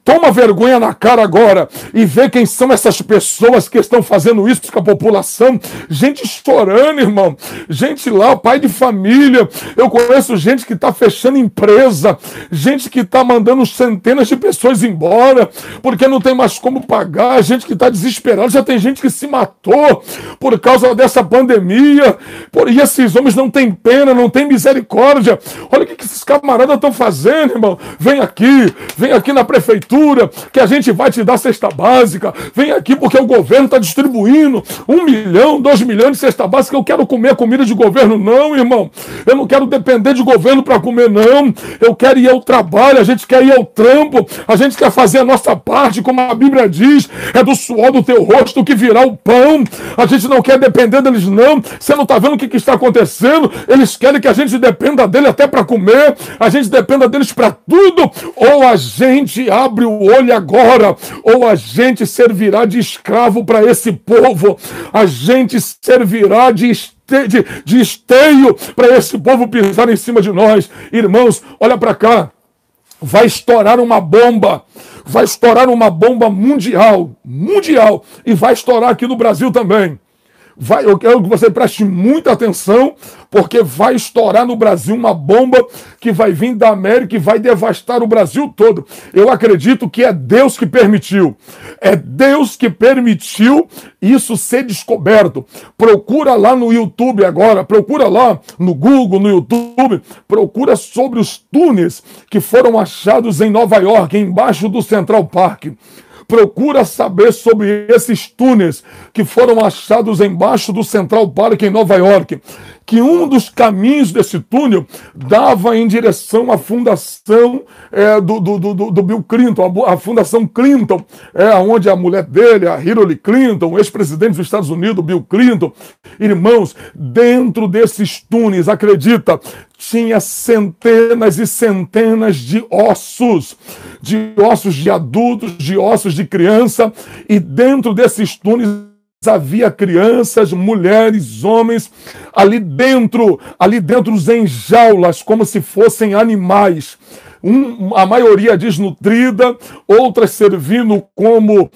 toma vergonha na cara agora e vê quem são essas pessoas que estão fazendo isso com a população. Gente chorando, irmão. Gente lá, pai de família. Eu conheço gente que está fechando empresa, gente que está mandando centenas de pessoas embora porque não tem mais como pagar, gente que está desesperada. Já tem gente que se matou por causa dessa pandemia. E esses homens não têm pena, não têm misericórdia. Olha o que esses camaradas estão fazendo, irmão. Vem aqui na prefeitura que a gente vai te dar cesta básica. Vem aqui porque o governo está distribuindo 1 milhão, 2 milhões de cesta básica. Eu quero comer comida de governo, não, irmão. Eu não quero depender de governo para comer, não. Eu quero ir ao trabalho, a gente quer ir ao trampo, a gente quer fazer a nossa parte, como a Bíblia diz, é do suor do teu rosto que virá o pão. A gente não quer depender deles, não. Você não está vendo o que está acontecendo? Eles querem que a gente dependa dele até para comer, a gente dependa deles para tudo. Ou a gente abre o olho agora, ou a gente servirá de escravo para esse povo, a gente servirá de esteio para esse povo pisar em cima de nós. Irmãos, olha para cá. Vai estourar uma bomba mundial, e vai estourar aqui no Brasil também. eu quero que você preste muita atenção, porque vai estourar no Brasil uma bomba que vai vir da América e vai devastar o Brasil todo. Eu acredito que é Deus que permitiu. É Deus que permitiu isso ser descoberto. Procura lá no YouTube agora, procura lá no Google, no YouTube, procura sobre os túneis que foram achados em Nova York, embaixo do Central Park. Procura saber sobre esses túneis que foram achados embaixo do Central Park em Nova York. Que um dos caminhos desse túnel dava em direção à fundação do Bill Clinton, a fundação Clinton, onde a mulher dele, a Hillary Clinton, o ex-presidente dos Estados Unidos, Bill Clinton. Irmãos, dentro desses túneis, acredita, tinha centenas e centenas de ossos de adultos, de ossos de criança, e dentro desses túneis havia crianças, mulheres, homens, ali dentro em jaulas, como se fossem animais. A maioria desnutrida, outras servindo como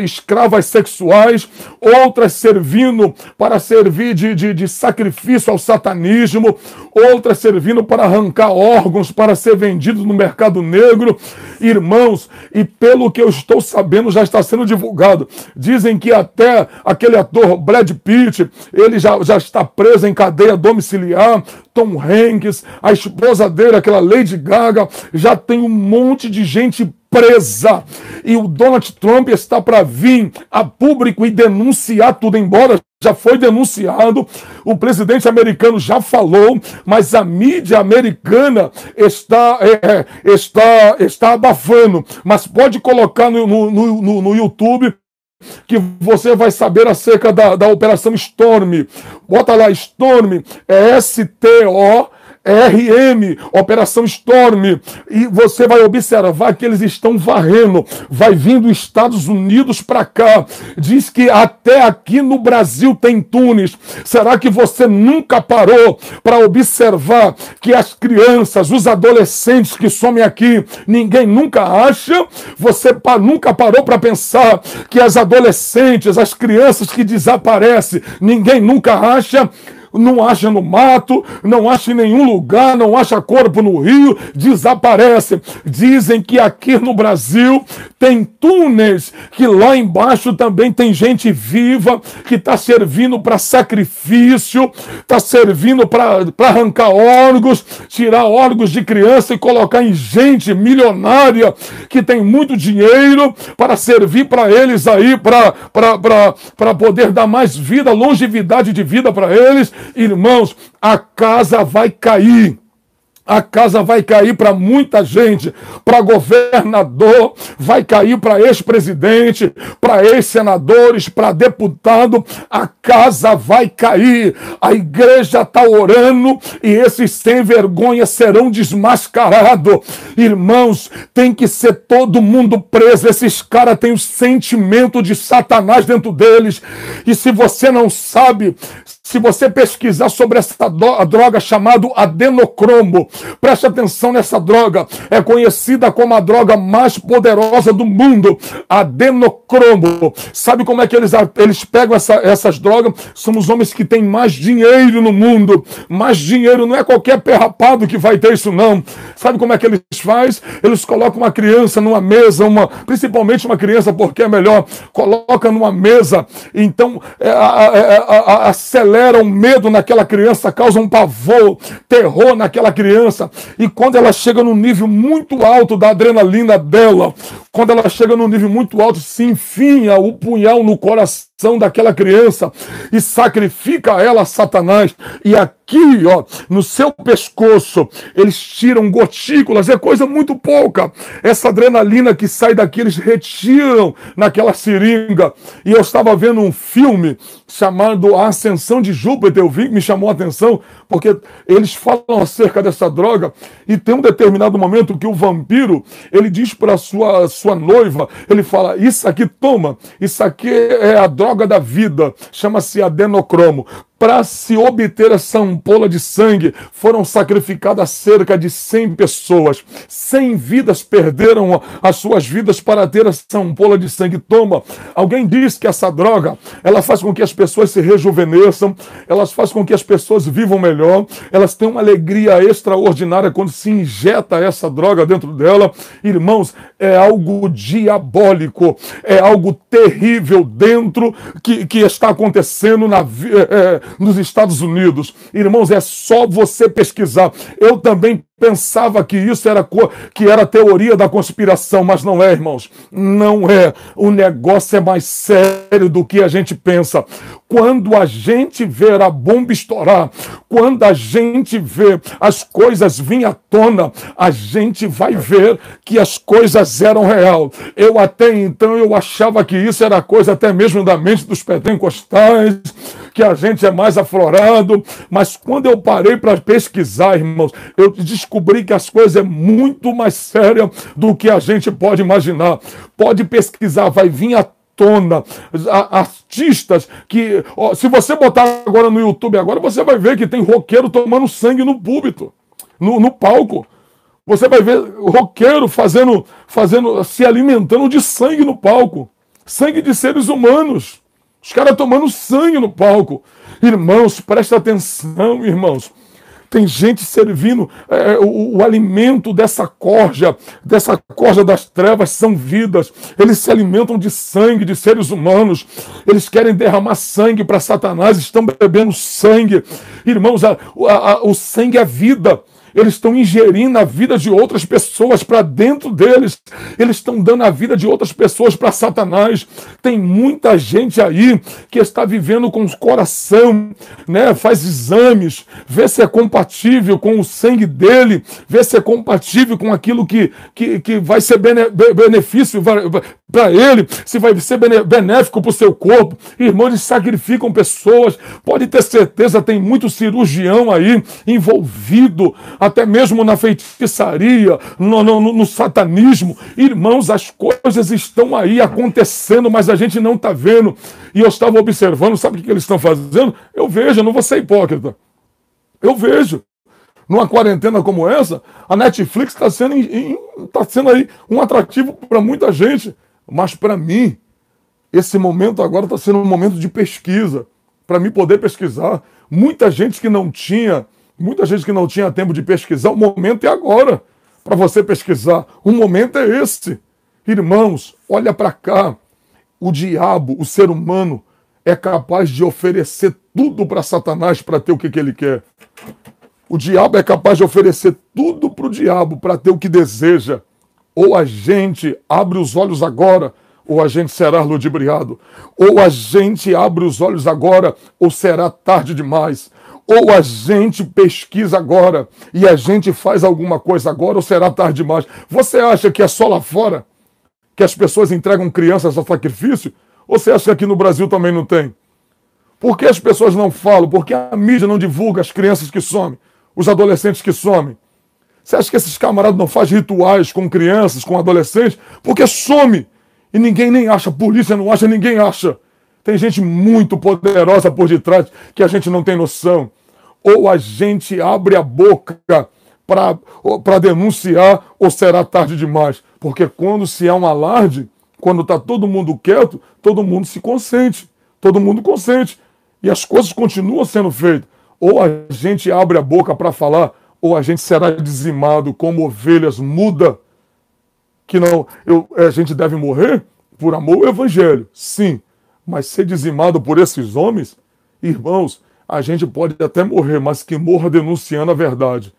escravas sexuais, outras servindo para servir de sacrifício ao satanismo, outras servindo para arrancar órgãos, para ser vendidos no mercado negro. Irmãos, e pelo que eu estou sabendo, já está sendo divulgado. Dizem que até aquele ator Brad Pitt, ele já está preso em cadeia domiciliar. Tom Hanks, a esposa dele, aquela Lady Gaga, já tem um monte de gente presa. E o Donald Trump está para vir a público e denunciar tudo, embora já foi denunciado, o presidente americano já falou, mas a mídia americana está abafando. Mas pode colocar no YouTube que você vai saber acerca da Operação Storm. Bota lá, Storm, S-T-O-R-M, Operação Storm, e você vai observar que eles estão varrendo, vai vindo Estados Unidos para cá, diz que até aqui no Brasil tem túneis. Será que você nunca parou para observar que as crianças, os adolescentes que somem aqui, ninguém nunca acha? Você nunca parou para pensar que as adolescentes, as crianças que desaparecem, ninguém nunca acha? Não acha no mato, não acha em nenhum lugar, não acha corpo no rio, desaparece. Dizem que aqui no Brasil tem túneis, que lá embaixo também tem gente viva, que está servindo para sacrifício, está servindo para arrancar órgãos, tirar órgãos de criança e colocar em gente milionária, que tem muito dinheiro, para servir para eles aí, para poder dar mais vida, longevidade de vida para eles. Irmãos, a casa vai cair. A casa vai cair para muita gente, para governador, vai cair para ex-presidente, para ex-senadores, para deputado. A casa vai cair. A igreja está orando e esses sem vergonha serão desmascarados. Irmãos, tem que ser todo mundo preso. Esses caras têm o sentimento de Satanás dentro deles. E se você não sabe, se você pesquisar sobre essa droga chamada adenocromo, preste atenção nessa droga, é conhecida como a droga mais poderosa do mundo, adenocromo. Sabe como é que eles pegam essas drogas? São os homens que têm mais dinheiro no mundo, mais dinheiro, não é qualquer perrapado que vai ter isso não. Sabe como é que eles fazem? Eles colocam uma criança numa mesa, principalmente uma criança, porque é melhor, coloca numa mesa, então acelera o medo naquela criança, causa um pavor, terror naquela criança, e quando ela chega num nível muito alto da adrenalina dela, quando ela chega num nível muito alto, se enfinha o punhal no coração daquela criança e sacrifica ela a Satanás, e aqui, ó, no seu pescoço, eles tiram gotículas, é coisa muito pouca, essa adrenalina que sai daqui, eles retiram naquela seringa. E eu estava vendo um filme chamado A Ascensão de Júpiter, eu vi que me chamou a atenção, porque eles falam acerca dessa droga, e tem um determinado momento que o vampiro, ele diz para sua noiva, ele fala, isso aqui toma, isso aqui é a droga da vida, chama-se adenocromo, Para se obter essa ampola de sangue, foram sacrificadas cerca de 100 pessoas. 100 vidas perderam as suas vidas para ter essa ampola de sangue. Toma, alguém diz que essa droga, ela faz com que as pessoas se rejuvenesçam, ela faz com que as pessoas vivam melhor, elas têm uma alegria extraordinária quando se injeta essa droga dentro dela. Irmãos, é algo diabólico, é algo terrível dentro que está acontecendo nos Estados Unidos. Irmãos, é só você pesquisar. Eu também pensava que isso era teoria da conspiração, mas não é, irmãos. Não é. O negócio é mais sério do que a gente pensa. Quando a gente vê a bomba estourar, quando a gente vê as coisas vir à tona, a gente vai ver que as coisas eram real. Eu até então eu achava que isso era coisa até mesmo da mente dos pentecostais, que a gente é mais aflorado, mas quando eu parei para pesquisar, irmãos, eu descobri que as coisas é muito mais séria do que a gente pode imaginar. Pode pesquisar, vai vir à tona artistas que, ó, se você botar agora no YouTube agora, você vai ver que tem roqueiro tomando sangue no púlpito, no palco. Você vai ver roqueiro se alimentando de sangue no palco, sangue de seres humanos. Os caras tomando sangue no palco. Irmãos, presta atenção, irmãos. Tem gente servindo o alimento dessa corja das trevas são vidas. Eles se alimentam de sangue de seres humanos. Eles querem derramar sangue para Satanás, estão bebendo sangue. Irmãos, o sangue é vida. Eles estão ingerindo a vida de outras pessoas para dentro deles. Eles estão dando a vida de outras pessoas para Satanás. Tem muita gente aí que está vivendo com o coração, né? Faz exames, vê se é compatível com o sangue dele, vê se é compatível com aquilo que vai ser benefício para ele, se vai ser benéfico para o seu corpo. Irmãos, eles sacrificam pessoas. Pode ter certeza, tem muito cirurgião aí envolvido, até mesmo na feitiçaria, no satanismo. Irmãos, as coisas estão aí acontecendo, mas a gente não está vendo. E eu estava observando, sabe o que eles estão fazendo? Eu vejo, eu não vou ser hipócrita. Eu vejo. Numa quarentena como essa, a Netflix está sendo aí um atrativo para muita gente. Mas para mim, esse momento agora está sendo um momento de pesquisa. Para mim poder pesquisar. Muita gente que não tinha tempo de pesquisar, o momento é agora para você pesquisar. O momento é esse. Irmãos, olha para cá. O diabo, o ser humano, é capaz de oferecer tudo para Satanás para ter o que ele quer. O diabo é capaz de oferecer tudo para o diabo para ter o que deseja. Ou a gente abre os olhos agora, ou a gente será ludibriado. Ou a gente abre os olhos agora, ou será tarde demais. Ou a gente pesquisa agora e a gente faz alguma coisa agora, ou será tarde demais. Você acha que é só lá fora que as pessoas entregam crianças a sacrifício? Ou você acha que aqui no Brasil também não tem? Por que as pessoas não falam? Por que a mídia não divulga as crianças que somem? Os adolescentes que somem? Você acha que esses camaradas não fazem rituais com crianças, com adolescentes? Porque some e ninguém nem acha, a polícia não acha, ninguém acha. Tem gente muito poderosa por detrás que a gente não tem noção. Ou a gente abre a boca para denunciar, ou será tarde demais. Porque quando se há um alarde, quando está todo mundo quieto, todo mundo se consente. Todo mundo consente. E as coisas continuam sendo feitas. Ou a gente abre a boca para falar, ou a gente será dizimado como ovelhas muda. Que não, a gente deve morrer por amor ao evangelho, sim. Mas ser dizimado por esses homens, irmãos, a gente pode até morrer, mas que morra denunciando a verdade.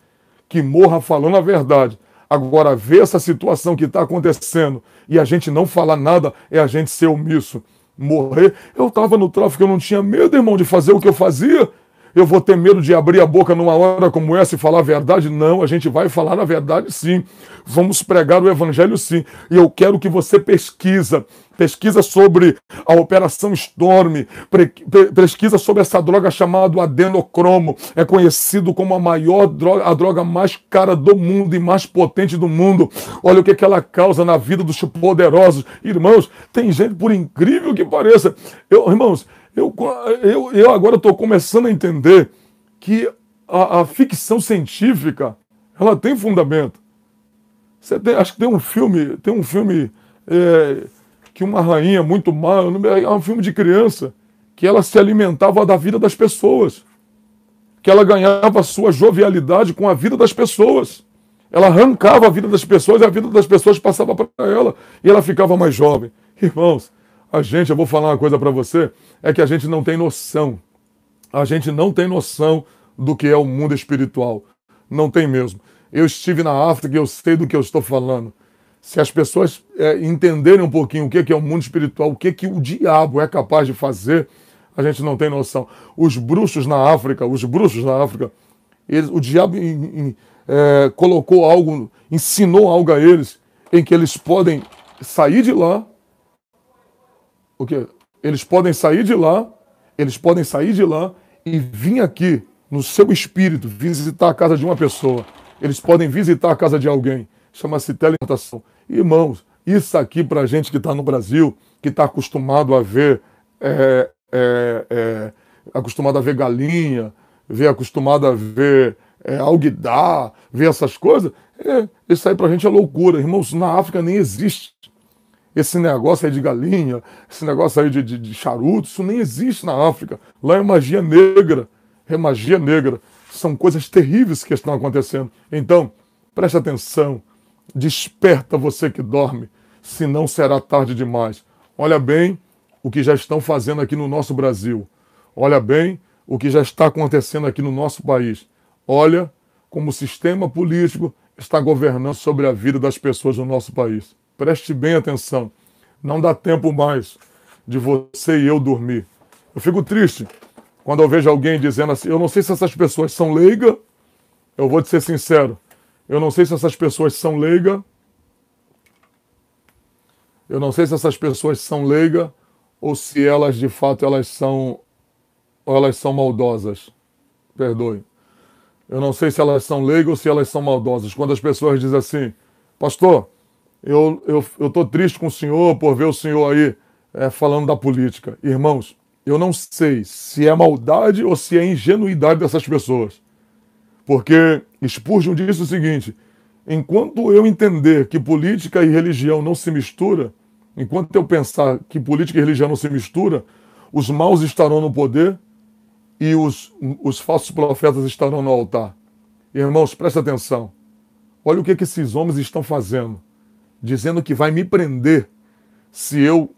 Que morra falando a verdade. Agora, ver essa situação que está acontecendo e a gente não falar nada é a gente ser omisso. Morrer. Eu estava no tráfico, eu não tinha medo, irmão, de fazer o que eu fazia. Eu vou ter medo de abrir a boca numa hora como essa e falar a verdade? Não, a gente vai falar a verdade sim. Vamos pregar o evangelho sim. E eu quero que você pesquisa sobre a Operação Storm, pesquisa sobre essa droga chamada adenocromo. É conhecido como a maior droga, a droga mais cara do mundo e mais potente do mundo. Olha o que ela causa na vida dos poderosos. Irmãos, tem gente, por incrível que pareça, irmãos, Eu agora estou começando a entender que a ficção científica, ela tem fundamento. Acho que tem um filme que uma rainha muito má, é um filme de criança, que ela se alimentava da vida das pessoas, que ela ganhava a sua jovialidade com a vida das pessoas. Ela arrancava a vida das pessoas e a vida das pessoas passava para ela e ela ficava mais jovem. Irmãos, eu vou falar uma coisa para você, é que a gente não tem noção. A gente não tem noção do que é o mundo espiritual. Não tem mesmo. Eu estive na África e eu sei do que eu estou falando. Se as pessoas entenderem um pouquinho o que é o mundo espiritual, o que o diabo é capaz de fazer, a gente não tem noção. Os bruxos na África, o diabo colocou algo, ensinou algo a eles, em que eles podem sair de lá. O quê? Eles podem sair de lá e vir aqui no seu espírito visitar a casa de uma pessoa. Eles podem visitar a casa de alguém. Chama-se teleportação. Irmãos, isso aqui pra gente que está no Brasil, que está acostumado a ver galinha, acostumado a ver alguidar, ver essas coisas, isso aí pra gente é loucura. Irmãos, na África nem existe. Esse negócio aí de galinha, esse negócio aí de charuto, isso nem existe na África. Lá é magia negra. É magia negra. São coisas terríveis que estão acontecendo. Então, preste atenção. Desperta você que dorme, senão será tarde demais. Olha bem o que já estão fazendo aqui no nosso Brasil. Olha bem o que já está acontecendo aqui no nosso país. Olha como o sistema político está governando sobre a vida das pessoas no nosso país. Preste bem atenção. Não dá tempo mais de você e eu dormir. Eu fico triste quando eu vejo alguém dizendo assim, eu não sei se essas pessoas são leigas, eu vou te ser sincero, eu não sei se essas pessoas são leigas, ou se elas de fato elas são maldosas. Perdoe. Eu não sei se elas são leigas ou se elas são maldosas. Quando as pessoas dizem assim, pastor, eu estou triste com o senhor por ver o senhor aí falando da política. Irmãos, eu não sei se é maldade ou se é ingenuidade dessas pessoas. Porque Spurgeon disse o seguinte, enquanto eu entender que política e religião não se misturam, enquanto eu pensar que política e religião não se misturam, os maus estarão no poder e os falsos profetas estarão no altar. Irmãos, presta atenção. Olha o que esses homens estão fazendo. Dizendo que vai me prender se eu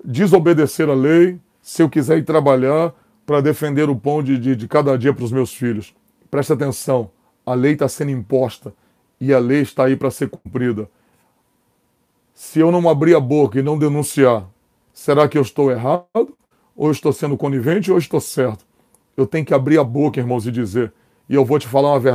desobedecer a lei, se eu quiser ir trabalhar para defender o pão de cada dia para os meus filhos. Presta atenção, a lei está sendo imposta e a lei está aí para ser cumprida. Se eu não abrir a boca e não denunciar, será que eu estou errado? Ou eu estou sendo conivente ou eu estou certo? Eu tenho que abrir a boca, irmãos, e dizer. E eu vou te falar uma verdade.